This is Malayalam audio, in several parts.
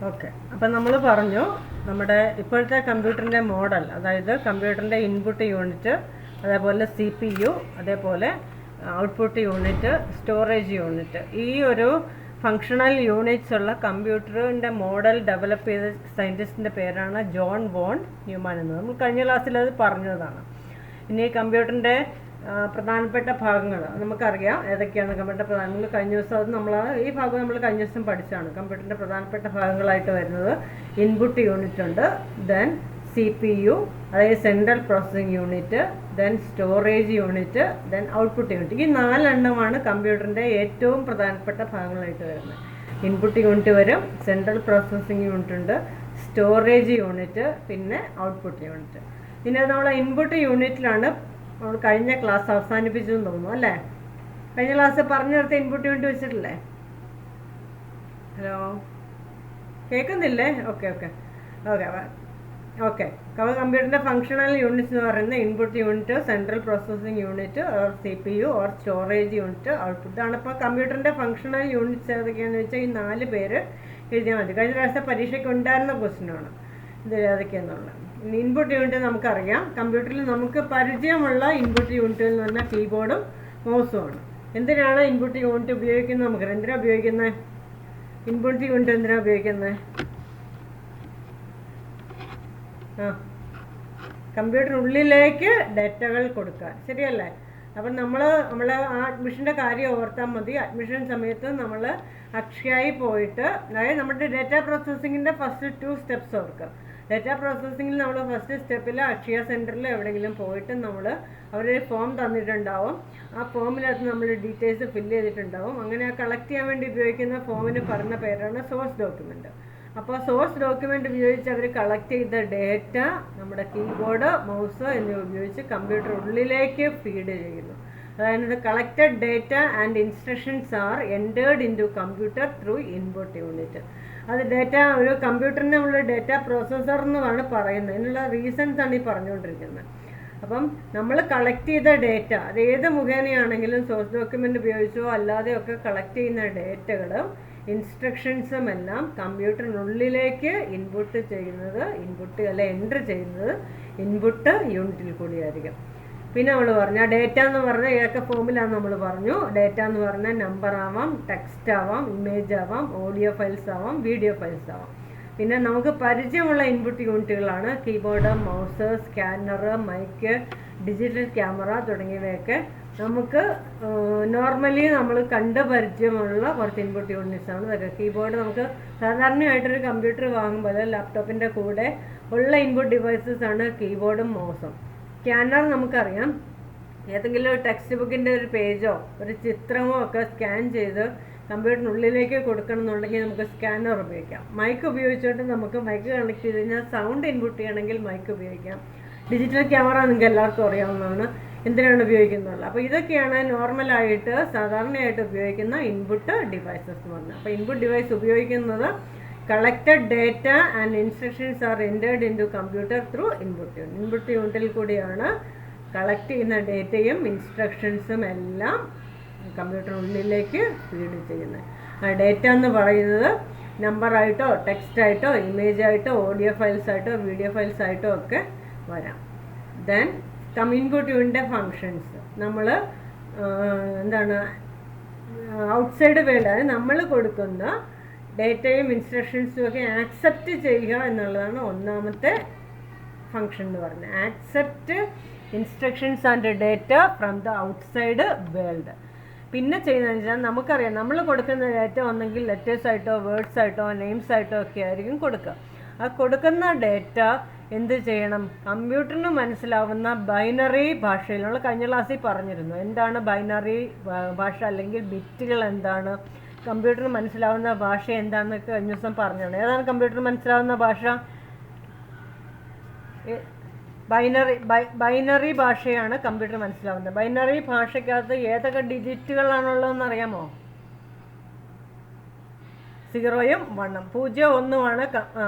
ഓക്കെ, അപ്പം നമ്മൾ പറഞ്ഞു നമ്മുടെ ഇപ്പോഴത്തെ കമ്പ്യൂട്ടറിൻ്റെ മോഡൽ, അതായത് കമ്പ്യൂട്ടറിൻ്റെ ഇൻപുട്ട് യൂണിറ്റ്, അതേപോലെ CPU, അതേപോലെ ഔട്ട്പുട്ട് യൂണിറ്റ്, സ്റ്റോറേജ് യൂണിറ്റ്, ഈ ഒരു ഫങ്ഷണൽ യൂണിറ്റ്സ് ഉള്ള കമ്പ്യൂട്ടറിൻ്റെ മോഡൽ ഡെവലപ്പ് ചെയ്ത സയൻറ്റിസ്റ്റിൻ്റെ പേരാണ് ജോൺ വോൺ ന്യൂമാൻ എന്നത്. നമ്മൾ കഴിഞ്ഞ ക്ലാസ്സിൽ അത് പറഞ്ഞതാണ്. ഇനി കമ്പ്യൂട്ടറിൻ്റെ പ്രധാനപ്പെട്ട ഭാഗങ്ങൾ നമുക്കറിയാം ഏതൊക്കെയാണ് കമ്പ്യൂട്ടർ നമ്മൾ കഴിഞ്ഞ ദിവസം അത് ഈ ഭാഗം നമ്മൾ കഴിഞ്ഞ ദിവസം പഠിച്ചതാണ്. കമ്പ്യൂട്ടറിൻ്റെ പ്രധാനപ്പെട്ട ഭാഗങ്ങളായിട്ട് വരുന്നത് ഇൻപുട്ട് യൂണിറ്റ് ഉണ്ട്, ദെൻ CPU, അതായത് central processing unit, then storage unit, then output unit. ഈ 4 എണ്ണമാണ് കമ്പ്യൂട്ടറിൻ്റെ ഏറ്റവും പ്രധാനപ്പെട്ട ഭാഗങ്ങളായിട്ട് വരുന്നത്. ഇൻപുട്ട് യൂണിറ്റ് വരും, സെൻട്രൽ പ്രോസസ്സിംഗ് യൂണിറ്റ് ഉണ്ട്, സ്റ്റോറേജ് യൂണിറ്റ്, പിന്നെ ഔട്ട്പുട്ട് യൂണിറ്റ്. പിന്നെ നമ്മൾ ഇൻപുട്ട് യൂണിറ്റിലാണ് നമ്മൾ കഴിഞ്ഞ ക്ലാസ് അവസാനിപ്പിച്ചെന്ന് തോന്നുന്നു അല്ലേ? കഴിഞ്ഞ ക്ലാസ് പറഞ്ഞു നിർത്തി ഇൻപുട്ട് യൂണിറ്റ് വെച്ചിട്ടില്ലേ? ഹലോ, കേൾക്കുന്നില്ലേ? ഓക്കെ ഓക്കെ ഓക്കെ ഓക്കെ കമ്പ്യൂട്ടറിൻ്റെ ഫങ്ഷണൽ യൂണിറ്റ്സ് എന്ന് പറയുന്നത് input unit, central processing unit, or CPU, or storage unit, output. ഇതാണ് ഇപ്പോൾ കമ്പ്യൂട്ടറിൻ്റെ ഫങ്ഷണൽ യൂണിറ്റ്സ് ഏതൊക്കെയാണെന്ന് വെച്ചാൽ ഈ 4 പേര് എഴുതിയാൽ മതി. കഴിഞ്ഞ പ്രാവശ്യത്തെ പരീക്ഷയ്ക്ക് ഉണ്ടായിരുന്ന ക്വസ്റ്റ്യനാണ് ഇത് ഏതൊക്കെയാണെന്നുള്ളത്. ഇൻപുട്ട് യൂണിറ്റ് നമുക്കറിയാം. കമ്പ്യൂട്ടറിൽ നമുക്ക് പരിചയമുള്ള ഇൻപുട്ട് യൂണിറ്റുകൾ എന്ന് പറഞ്ഞാൽ കീബോർഡും മൗസുമാണ്. എന്തിനാണ് ഇൻപുട്ട് യൂണിറ്റ് ഉപയോഗിക്കുന്നത്? നമുക്കറിയാം. എന്തിനാണ് ഉപയോഗിക്കുന്നത്? ഇൻപുട്ട് യൂണിറ്റ് എന്തിനാണ് ഉപയോഗിക്കുന്നത്? കമ്പ്യൂട്ടറിനുള്ളിലേക്ക് ഡേറ്റകൾ കൊടുക്കാൻ, ശരിയല്ലേ? അപ്പം നമ്മളെ ആ അഡ്മിഷൻ്റെ കാര്യം ഓർത്താൽ മതി. അഡ്മിഷൻ സമയത്ത് നമ്മൾ അക്ഷയയിൽ പോയിട്ട്, അതായത് നമ്മുടെ ഡേറ്റ പ്രോസസ്സിങ്ങിൻ്റെ ഫസ്റ്റ് 2 സ്റ്റെപ്സ് ഓർക്കുക. ഡേറ്റ പ്രോസസ്സിങ്ങിൽ നമ്മൾ ഫസ്റ്റ് സ്റ്റെപ്പിൽ അക്ഷയ സെൻറ്ററിൽ എവിടെയെങ്കിലും പോയിട്ട് അവരൊരു ഫോം തന്നിട്ടുണ്ടാവും. ആ ഫോമിനകത്ത് നമ്മൾ ഡീറ്റെയിൽസ് ഫില്ല് ചെയ്തിട്ടുണ്ടാവും. അങ്ങനെ കളക്ട് ചെയ്യാൻ വേണ്ടി ഉപയോഗിക്കുന്ന ഫോമിന് പറഞ്ഞ പേരാണ് സോഴ്സ് ഡോക്യുമെൻറ്റ്. അപ്പോൾ സോഴ്സ് ഡോക്യുമെൻ്റ് ഉപയോഗിച്ച് അവർ കളക്ട് ചെയ്ത ഡേറ്റ നമ്മുടെ കീബോർഡ്, മൗസ് എന്നിവ ഉപയോഗിച്ച് കമ്പ്യൂട്ടർ ഉള്ളിലേക്ക് ഫീഡ് ചെയ്യുന്നു. അതായത് collected data and instructions are entered into computer through input unit. അത് ഡേറ്റ ഒരു കമ്പ്യൂട്ടറിനെ നമ്മൾ ഡേറ്റ പ്രോസസ്സർ എന്നാണ് പറയുന്നത്. അതിനുള്ള റീസൺസ് ആണ് ഈ പറഞ്ഞുകൊണ്ടിരിക്കുന്നത്. അപ്പം നമ്മൾ കളക്ട് ചെയ്ത ഡേറ്റ അത് ഏത് മുഖേനയാണെങ്കിലും സോഴ്സ് ഡോക്യുമെൻ്റ് ഉപയോഗിച്ചോ അല്ലാതെയൊക്കെ കളക്ട് ചെയ്യുന്ന ഡേറ്റകളും ഇൻസ്ട്രക്ഷൻസും എല്ലാം കമ്പ്യൂട്ടറിനുള്ളിലേക്ക് എൻട്രി ചെയ്യുന്നത് ഇൻപുട്ട് യൂണിറ്റിൽ കൂടിയായിരിക്കും. പിന്നെ നമ്മൾ പറഞ്ഞു ആ ഡേറ്റ എന്ന് പറഞ്ഞാൽ ഏതൊക്കെ ഫോമിലാണെന്ന് നമ്മൾ പറഞ്ഞു. ഡേറ്റ എന്ന് പറഞ്ഞാൽ നമ്പർ ആവാം, ടെക്സ്റ്റ് ആവാം, ഇമേജ് ആവാം, ഓഡിയോ ഫയൽസ് ആവാം, വീഡിയോ ഫയൽസ് ആവാം. പിന്നെ നമുക്ക് പരിചയമുള്ള ഇൻപുട്ട് യൂണിറ്റുകളാണ് keyboard, mouse, scanner, mic, digital camera തുടങ്ങിയവയൊക്കെ നമുക്ക് നോർമലി നമ്മൾ കണ്ട് പരിചയമുള്ള കുറച്ച് ഇൻപുട്ട് യൂണിറ്റ്സ് ആണ് ഇതൊക്കെ. കീബോർഡ് നമുക്ക് സാധാരണയായിട്ടൊരു കമ്പ്യൂട്ടർ വാങ്ങുമ്പോൾ ലാപ്ടോപ്പിൻ്റെ കൂടെ ഉള്ള ഇൻപുട്ട് ഡിവൈസസ് ആണ് കീബോർഡും മൗസും. സ്കാനർ നമുക്കറിയാം, ഏതെങ്കിലും ഒരു ടെക്സ്റ്റ് ബുക്കിൻ്റെ ഒരു പേജോ ഒരു ചിത്രമോ ഒക്കെ സ്കാൻ ചെയ്ത് കമ്പ്യൂട്ടറിനുള്ളിലേക്ക് കൊടുക്കണം എന്നുണ്ടെങ്കിൽ നമുക്ക് സ്കാനർ ഉപയോഗിക്കാം. മൈക്ക് ഉപയോഗിച്ചുകൊണ്ട് നമുക്ക് മൈക്ക് കണക്ട് ചെയ്ത് കഴിഞ്ഞാൽ സൗണ്ട് ഇൻപുട്ട് ചെയ്യണമെങ്കിൽ മൈക്ക് ഉപയോഗിക്കാം. ഡിജിറ്റൽ ക്യാമറ നിങ്ങൾക്ക് എല്ലാവർക്കും അറിയാവുന്നതാണ്. എന്തിനാണ് ഉപയോഗിക്കുന്നത്? അപ്പോൾ ഇതൊക്കെയാണ് നോർമലായിട്ട് സാധാരണയായിട്ട് ഉപയോഗിക്കുന്ന ഇൻപുട്ട് ഡിവൈസസ് എന്ന് പറഞ്ഞാൽ. അപ്പോൾ ഇൻപുട്ട് ഡിവൈസ് ഉപയോഗിക്കുന്നത് collected data and instructions are entered into computer through input unit. ഇൻപുട്ട് യൂണിറ്റിൽ കൂടിയാണ് കളക്ട് ചെയ്യുന്ന ഡേറ്റയും ഇൻസ്ട്രക്ഷൻസും എല്ലാം കമ്പ്യൂട്ടറിനുള്ളിലേക്ക് ഫീഡ് ചെയ്യുന്നത്. ആ ഡേറ്റ എന്ന് പറയുന്നത് നമ്പറായിട്ടോ ടെക്സ്റ്റായിട്ടോ ഇമേജായിട്ടോ ഓഡിയോ ഫയൽസായിട്ടോ വീഡിയോ ഫയൽസായിട്ടോ ഒക്കെ വരാം. ദെൻ ഇൻപുട്ട് യൂണിറ്റിൻ്റെ ഫങ്ഷൻസ് നമ്മൾ ഔട്ട്സൈഡ് വേൾഡ്, അതായത് നമ്മൾ കൊടുക്കുന്ന ഡേറ്റയും ഇൻസ്ട്രക്ഷൻസും ഒക്കെ ആക്സെപ്റ്റ് ചെയ്യുക എന്നുള്ളതാണ് ഒന്നാമത്തെ ഫങ്ഷൻ എന്ന് പറയുന്നത്. Accept instructions and data from the outside world. പിന്നെ ചെയ്യുന്നതെന്ന് വെച്ചാൽ നമുക്കറിയാം നമ്മൾ കൊടുക്കുന്ന ഡേറ്റ ഒന്നെങ്കിൽ ലെറ്റേഴ്സ് ആയിട്ടോ വേർഡ്സ് ആയിട്ടോ നെയിംസ് ആയിട്ടോ ഒക്കെ ആയിരിക്കും കൊടുക്കുക. ആ കൊടുക്കുന്ന ഡേറ്റ എന്ത് ചെയ്യണം? കമ്പ്യൂട്ടറിന് മനസ്സിലാവുന്ന ബൈനറി ഭാഷയിൽ, നമ്മൾ കഴിഞ്ഞ ക്ലാസ്സിൽ പറഞ്ഞിരുന്നു എന്താണ് ബൈനറി ഭാഷ അല്ലെങ്കിൽ ബിറ്റുകൾ എന്താണ്, കമ്പ്യൂട്ടറിന് മനസ്സിലാവുന്ന ഭാഷ എന്താണെന്നൊക്കെ കഴിഞ്ഞ ദിവസം പറഞ്ഞാണ്. ഏതാണ് കമ്പ്യൂട്ടറിന് മനസ്സിലാവുന്ന ഭാഷ? ബൈനറി ഭാഷയാണ് കമ്പ്യൂട്ടർ മനസ്സിലാവുന്നത്. ബൈനറി ഭാഷയ്ക്കകത്ത് ഏതൊക്കെ ഡിജിറ്റുകളാണുള്ളതെന്ന് അറിയാമോ? 0ഉം 1ഉം 0,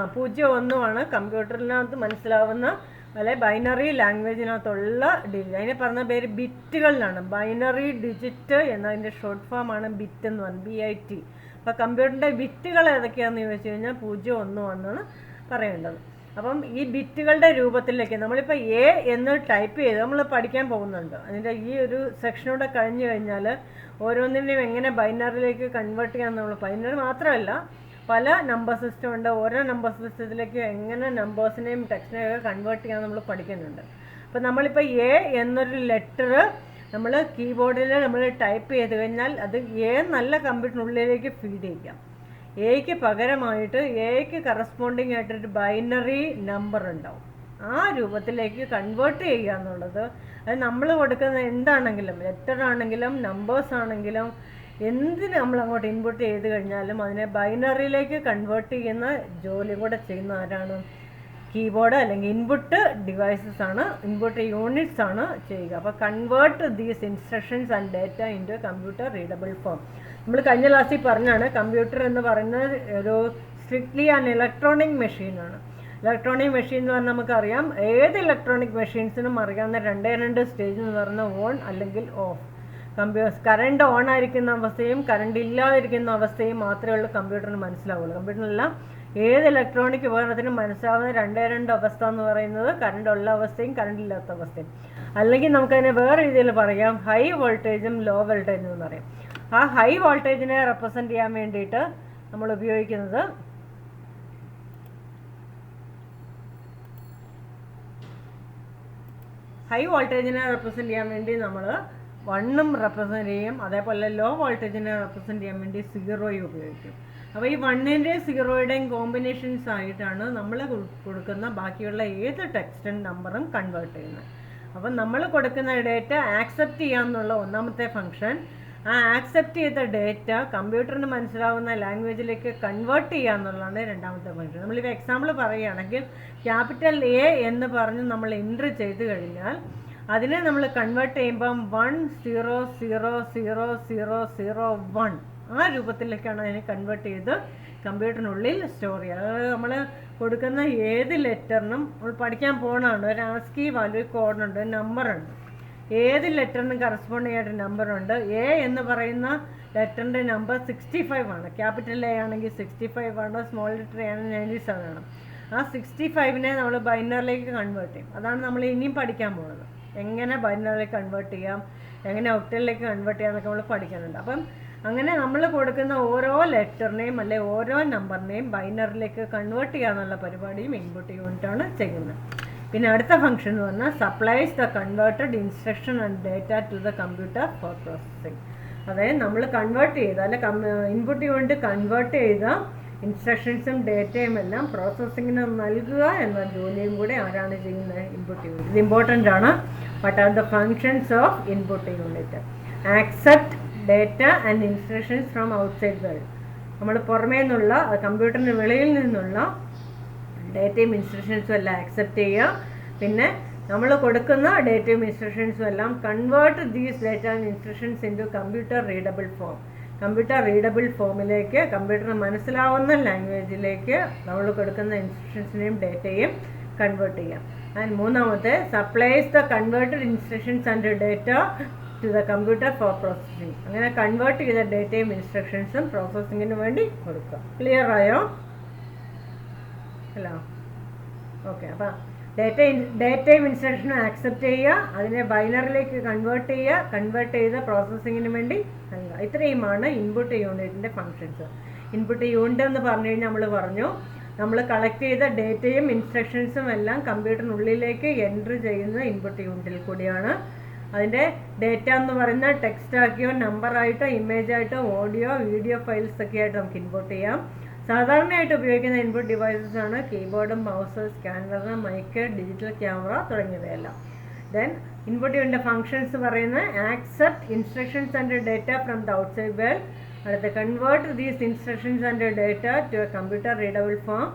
1 കമ്പ്യൂട്ടറിനകത്ത് മനസ്സിലാവുന്ന അല്ലെ ബൈനറി ലാംഗ്വേജിനകത്തുള്ള ഡിജിറ്റ്, അതിനെ പറഞ്ഞ പേര് ബിറ്റുകളിലാണ്. ബൈനറി ഡിജിറ്റ് എന്നതിൻ്റെ ഷോർട്ട് ഫോമാണ് ബിറ്റ് എന്ന് പറയുന്നത്, BIT. അപ്പോൾ കമ്പ്യൂട്ടറിൻ്റെ ബിറ്റുകൾ ഏതൊക്കെയാണെന്ന് ചോദിച്ചു കഴിഞ്ഞാൽ 0, 1 എന്നാണ് പറയേണ്ടത്. അപ്പം ഈ ബിറ്റുകളുടെ രൂപത്തിലേക്ക് നമ്മളിപ്പോൾ A എന്ന് ടൈപ്പ് ചെയ്ത് നമ്മൾ പഠിക്കാൻ പോകുന്നുണ്ട്. അതിൻ്റെ ഈ ഒരു സെക്ഷനൂടെ കഴിഞ്ഞു കഴിഞ്ഞാൽ ഓരോന്നിനെയും എങ്ങനെ ബൈനറിയിലേക്ക് കൺവേർട്ട് ചെയ്യാമെന്ന് നമ്മൾ, ബൈനറി മാത്രമല്ല പല നമ്പർ സിസ്റ്റം ഉണ്ട്, ഓരോ നമ്പർ സിസ്റ്റത്തിലേക്ക് എങ്ങനെ നമ്പേഴ്സിനെയും ടെക്സ്റ്റിനെയും ഒക്കെ കൺവേർട്ട് ചെയ്യാൻ നമ്മൾ പഠിക്കുന്നുണ്ട്. അപ്പോൾ നമ്മളിപ്പോൾ A എന്നൊരു ലെറ്റർ നമ്മൾ കീബോർഡിൽ നമ്മൾ ടൈപ്പ് ചെയ്ത് കഴിഞ്ഞാൽ അത് A നല്ല കമ്പ്യൂട്ടറിനുള്ളിലേക്ക് ഫീഡ് ചെയ്യാം. എയ്ക്ക് പകരമായിട്ട് എയ്ക്ക് കറസ്പോണ്ടിങ് ആയിട്ടൊരു ബൈനറി നമ്പർ ഉണ്ടാവും. ആ രൂപത്തിലേക്ക് കൺവേർട്ട് ചെയ്യുക എന്നുള്ളത്, അത് നമ്മൾ കൊടുക്കുന്ന എന്താണെങ്കിലും, ലെറ്റർ ആണെങ്കിലും നമ്പേഴ്സ് ആണെങ്കിലും എന്തിന് നമ്മൾ അങ്ങോട്ട് ഇൻപുട്ട് ചെയ്ത് കഴിഞ്ഞാലും അതിനെ ബൈനറിയിലേക്ക് കൺവേർട്ട് ചെയ്യുന്ന ജോലി കൂടെ ചെയ്യുന്ന ആരാണ്? കീബോർഡ് അല്ലെങ്കിൽ ഇൻപുട്ട് ഡിവൈസസ് ആണ്, ഇൻപുട്ട് യൂണിറ്റ്സ് ആണ് ചെയ്യുക. അപ്പോൾ convert these instructions and data into computer readable form. നമ്മൾ കഴിഞ്ഞ ക്ലാസ്സിൽ പറഞ്ഞാണ് കമ്പ്യൂട്ടർ എന്ന് പറയുന്നത് ഒരു സ്ട്രിക്ട്ലി ആൻ ഇലക്ട്രോണിക് മെഷീനാണ്. ഇലക്ട്രോണിക് മെഷീൻ എന്ന് പറഞ്ഞാൽ നമുക്കറിയാം, ഏത് ഇലക്ട്രോണിക് മെഷീൻസിനും അറിയാവുന്ന രണ്ട് സ്റ്റേജ് എന്ന് പറഞ്ഞാൽ ഓൺ അല്ലെങ്കിൽ ഓഫ്. കറണ്ട് ഓൺ ആയിരിക്കുന്ന അവസ്ഥയും കറണ്ട് ഇല്ലാതിരിക്കുന്ന അവസ്ഥയും മാത്രമേ ഉള്ളൂ കമ്പ്യൂട്ടറിന് മനസ്സിലാവുള്ളൂ. കമ്പ്യൂട്ടറിനെല്ലാം ഏത് ഇലക്ട്രോണിക് ഉപകരണത്തിനും മനസ്സിലാവുന്ന രണ്ട് അവസ്ഥ എന്ന് പറയുന്നത് കറണ്ട് ഉള്ള അവസ്ഥയും കറണ്ട് ഇല്ലാത്ത അവസ്ഥയും. അല്ലെങ്കിൽ നമുക്കതിനെ വേറെ രീതിയിൽ പറയാം, ഹൈ വോൾട്ടേജും ലോ വോൾട്ടേജും എന്ന് പറയും. ആ ഹൈ വോൾട്ടേജിനെ റെപ്രസെൻ്റ് ചെയ്യാൻ വേണ്ടിയിട്ട് നമ്മൾ ഉപയോഗിക്കുന്നത് ഹൈ വോൾട്ടേജിനെ റെപ്രസെൻ്റ് ചെയ്യാൻ വേണ്ടി നമ്മൾ 1 റെപ്രസെൻ്റ് ചെയ്യും. അതേപോലെ ലോ വോൾട്ടേജിനെ റെപ്രസെൻ്റ് ചെയ്യാൻ വേണ്ടി 0 ഉപയോഗിക്കും. അപ്പോൾ ഈ 1ൻ്റെയും 0യുടെയും കോമ്പിനേഷൻസ് ആയിട്ടാണ് നമ്മൾ കൊടുക്കുന്ന ബാക്കിയുള്ള ഏത് ടെക്സ്റ്റും നമ്പറും കൺവേർട്ട് ചെയ്യുന്നത്. അപ്പം നമ്മൾ കൊടുക്കുന്ന ഡേറ്റ ആക്സെപ്റ്റ് ചെയ്യാമെന്നുള്ള ഒന്നാമത്തെ ഫംഗ്ഷൻ, ആ ആക്സെപ്റ്റ് ചെയ്ത ഡേറ്റ കമ്പ്യൂട്ടറിന് മനസ്സിലാവുന്ന ലാംഗ്വേജിലേക്ക് കൺവേർട്ട് ചെയ്യുക എന്നുള്ളതാണ് രണ്ടാമത്തെ ഫംഗ്ഷൻ. നമ്മളിപ്പോൾ എക്സാമ്പിൾ പറയുകയാണെങ്കിൽ ക്യാപിറ്റൽ A എന്ന് പറഞ്ഞ് നമ്മൾ എൻട്രി ചെയ്ത് കഴിഞ്ഞാൽ അതിനെ നമ്മൾ കൺവേർട്ട് ചെയ്യുമ്പം 100000001 ആ രൂപത്തിലേക്കാണ് അതിനെ കൺവേർട്ട് ചെയ്ത് കമ്പ്യൂട്ടറിനുള്ളിൽ സ്റ്റോർ ചെയ്യുക. അതായത് നമ്മൾ കൊടുക്കുന്ന ഏത് ലെറ്ററിനും നമ്മൾ പഠിക്കാൻ പോകുന്നതാണ്, ഒരു ആസ്കി വാല്യൂ കോഡുണ്ട്, നമ്പറുണ്ട്. ഏത് ലെറ്ററിനും കറസ്പോണ്ടിങ് ആയിട്ട് നമ്പറുണ്ട്. A എന്ന് പറയുന്ന ലെറ്ററിൻ്റെ നമ്പർ 65 ആണ്. ക്യാപിറ്റൽ A ആണെങ്കിൽ 65 ആണ്, സ്മോൾ ലെറ്റർ A ആണെങ്കിൽ 97 ആണ്. ആ 65നെ നമ്മൾ ബൈനറിലേക്ക് കൺവേർട്ട് ചെയ്യും. അതാണ് നമ്മൾ ഇനിയും പഠിക്കാൻ പോകുന്നത്. എങ്ങനെ ബൈനറിലേക്ക് കൺവേർട്ട് ചെയ്യാം, എങ്ങനെ ഒക്ടലിലേക്ക് കൺവേർട്ട് ചെയ്യാം എന്നൊക്കെ നമ്മൾ പഠിക്കുന്നുണ്ട്. അപ്പം അങ്ങനെ നമ്മൾ കൊടുക്കുന്ന ഓരോ ലെറ്ററിനെയും അല്ലെ ഓരോ നമ്പറിനെയും ബൈനറിലേക്ക് കൺവേർട്ട് ചെയ്യാന്നുള്ള പരിപാടിയും ഇൻപുട്ട് യൂണിറ്റാണ് ചെയ്യുന്നത്. പിന്നെ അടുത്ത ഫംഗ്ഷൻ എന്ന് പറഞ്ഞാൽ supplies the converted instruction and data to the computer for processing. അതായത് നമ്മൾ കൺവേർട്ട് ചെയ്ത അല്ലെ ഇൻപുട്ട് യൂണിറ്റ് കൺവേർട്ട് ചെയ്ത ഇൻസ്ട്രക്ഷൻസും ഡേറ്റയും എല്ലാം പ്രോസസ്സിങ്ങിന് നൽകുക എന്ന ജോലിയും കൂടെ ആരാണ് ചെയ്യുന്നത്? Input unit. ഇത് ഇമ്പോർട്ടൻ്റ് ആണ്. What are the functions of input unit? Accept data and instructions from outside world. നമ്മൾ പുറമേ നിന്നുള്ള കമ്പ്യൂട്ടറിന് വെളിയിൽ നിന്നുള്ള ഡേറ്റയും ഇൻസ്ട്രക്ഷൻസും എല്ലാം ആക്സെപ്റ്റ് ചെയ്യുക. പിന്നെ നമ്മൾ കൊടുക്കുന്ന ഡേറ്റയും ഇൻസ്ട്രക്ഷൻസും എല്ലാം convert these data and instructions into computer readable form. Computer readable ഫോമിലേക്ക്, കമ്പ്യൂട്ടറിന് മനസ്സിലാവുന്ന ലാംഗ്വേജിലേക്ക് നമ്മൾ കൊടുക്കുന്ന ഇൻസ്ട്രക്ഷൻസിനെയും ഡേറ്റയും കൺവേർട്ട് ചെയ്യാം. ആൻഡ് മൂന്നാമത്തെ supplies the converted instructions and data to the computer for processing. അങ്ങനെ കൺവേർട്ട് ചെയ്ത ഡേറ്റയും ഇൻസ്ട്രക്ഷൻസും പ്രോസസ്സിങ്ങിന് വേണ്ടി കൊടുക്കുക. ക്ലിയർ ആയോ? അല്ല, ഓക്കെ. അപ്പം ഡേറ്റയും ഇൻസ്ട്രക്ഷനും ആക്സെപ്റ്റ് ചെയ്യുക, അതിനെ ബൈനറിലേക്ക് കൺവേർട്ട് ചെയ്യുക, കൺവേർട്ട് ചെയ്ത് പ്രോസസ്സിങ്ങിന് വേണ്ടി നൽകുക. ഇത്രയുമാണ് ഇൻപുട്ട് യൂണിറ്റിൻ്റെ ഫങ്ഷൻസ്. ഇൻപുട്ട് യൂണിറ്റ് എന്ന് പറഞ്ഞു കഴിഞ്ഞാൽ നമ്മൾ പറഞ്ഞു, നമ്മൾ കളക്ട് ചെയ്ത ഡേറ്റയും ഇൻസ്ട്രക്ഷൻസും എല്ലാം കമ്പ്യൂട്ടറിനുള്ളിലേക്ക് എൻട്രി ചെയ്യുന്ന ഇൻപുട്ട് യൂണിറ്റിൽ കൂടിയാണ്. അതിൻ്റെ ഡേറ്റ എന്ന് പറയുന്ന ടെക്സ്റ്റ് ആക്കിയോ നമ്പറായിട്ടോ ഇമേജായിട്ടോ ഓഡിയോ വീഡിയോ ഫയൽസ് ഒക്കെ ആയിട്ട് നമുക്ക് ഇൻപുട്ട് ചെയ്യാം. സാധാരണയായിട്ട് ഉപയോഗിക്കുന്ന ഇൻപുട്ട് ഡിവൈസസ് ആണ് keyboard, mouse, scanner, mic, digital camera തുടങ്ങിയവയെല്ലാം. ദെൻ ഇൻപുട്ട് യൂണിറ്റിൻ്റെ ഫങ്ഷൻസ് പറയുന്നത് accept instructions and data from the outside world. അടുത്ത convert these instructions and data to a computer readable form.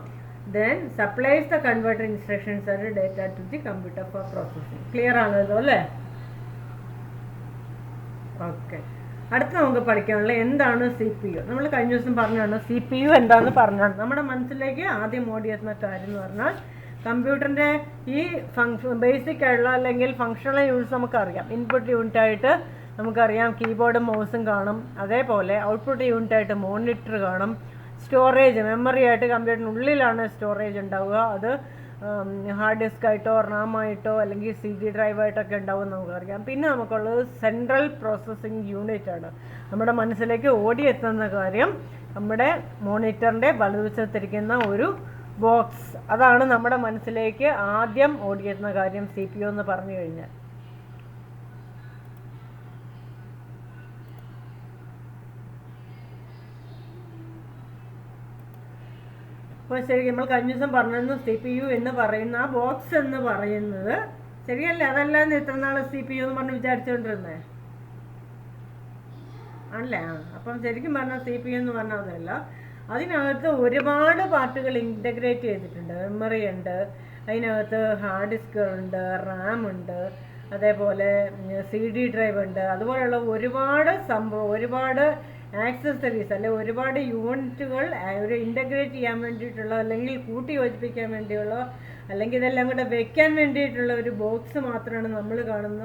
Then supplies the converted instructions and data to the computer for processing. Clear ആണല്ലോ അല്ലേ? ഓക്കെ. അടുത്ത നമുക്ക് പഠിക്കാനുള്ള എന്താണ് CPU. നമ്മൾ കഴിഞ്ഞ ദിവസം പറഞ്ഞാണ് CPU എന്താണെന്ന് പറഞ്ഞാണ്. നമ്മുടെ മനസ്സിലേക്ക് ആദ്യം ഓടിയെത്തുന്ന കാര്യം എന്ന് പറഞ്ഞാൽ കമ്പ്യൂട്ടറിൻ്റെ ഈ ബേസിക് ആയിട്ടുള്ള അല്ലെങ്കിൽ ഫങ്ഷണൽ യൂണിറ്റ്സ് നമുക്കറിയാം. ഇൻപുട്ട് യൂണിറ്റായിട്ട് നമുക്കറിയാം കീബോർഡും മൗസും കാണും. അതേപോലെ ഔട്ട്പുട്ട് യൂണിറ്റായിട്ട് മോണിറ്റർ കാണും. സ്റ്റോറേജ് മെമ്മറി ആയിട്ട് കമ്പ്യൂട്ടറിനുള്ളിലാണ് സ്റ്റോറേജ് ഉണ്ടാവുക. അത് ഹാർഡ് ഡിസ്ക് ആയിട്ടോ റാമായിട്ടോ അല്ലെങ്കിൽ CD ഡ്രൈവായിട്ടൊക്കെ ഉണ്ടാവും നമുക്കറിയാം. പിന്നെ നമുക്കുള്ളത് സെൻട്രൽ പ്രോസസ്സിംഗ് യൂണിറ്റ് ആണ്. നമ്മുടെ മനസ്സിലേക്ക് ഓടിയെത്തുന്ന കാര്യം നമ്മുടെ മോണിറ്ററിൻ്റെ വലതുവശത്തിരിക്കുന്ന ഒരു ബോക്സ്, അതാണ് നമ്മുടെ മനസ്സിലേക്ക് ആദ്യം ഓടിയെത്തുന്ന കാര്യം CPU എന്ന് പറഞ്ഞു കഴിഞ്ഞാൽ. അപ്പോൾ ശരി, നമ്മൾ കഴിഞ്ഞ ദിവസം പറഞ്ഞിരുന്നു CPU എന്ന് പറയുന്ന ആ ബോക്സ് എന്ന് പറയുന്നത് ശരിയല്ലേ? അതല്ലാന്ന് ഇത്ര നാൾ CPU എന്ന് പറഞ്ഞ് വിചാരിച്ചുകൊണ്ടിരുന്നേ അല്ലേ? അപ്പം ശരിക്കും പറഞ്ഞാൽ CPU എന്ന് പറഞ്ഞാൽ അതല്ല. അതിനകത്ത് ഒരുപാട് പാർട്ടുകൾ ഇൻ്റഗ്രേറ്റ് ചെയ്തിട്ടുണ്ട്. മെമ്മറി ഉണ്ട്, അതിനകത്ത് ഹാർഡ് ഡിസ്ക് ഉണ്ട്, റാം ഉണ്ട്, അതേപോലെ CD ഡ്രൈവ് ഉണ്ട്. അതുപോലെയുള്ള ഒരുപാട് ഒരുപാട് ആക്സസറീസ് അല്ലെ ഒരുപാട് യൂണിറ്റുകൾ ഒരു ഇൻ്റഗ്രേറ്റ് ചെയ്യാൻ വേണ്ടിയിട്ടുള്ള അല്ലെങ്കിൽ കൂട്ടി യോജിപ്പിക്കാൻ വേണ്ടിയുള്ള അല്ലെങ്കിൽ ഇതെല്ലാം കൂടെ വെക്കാൻ വേണ്ടിയിട്ടുള്ള ഒരു ബോക്സ് മാത്രമാണ് നമ്മൾ കാണുന്ന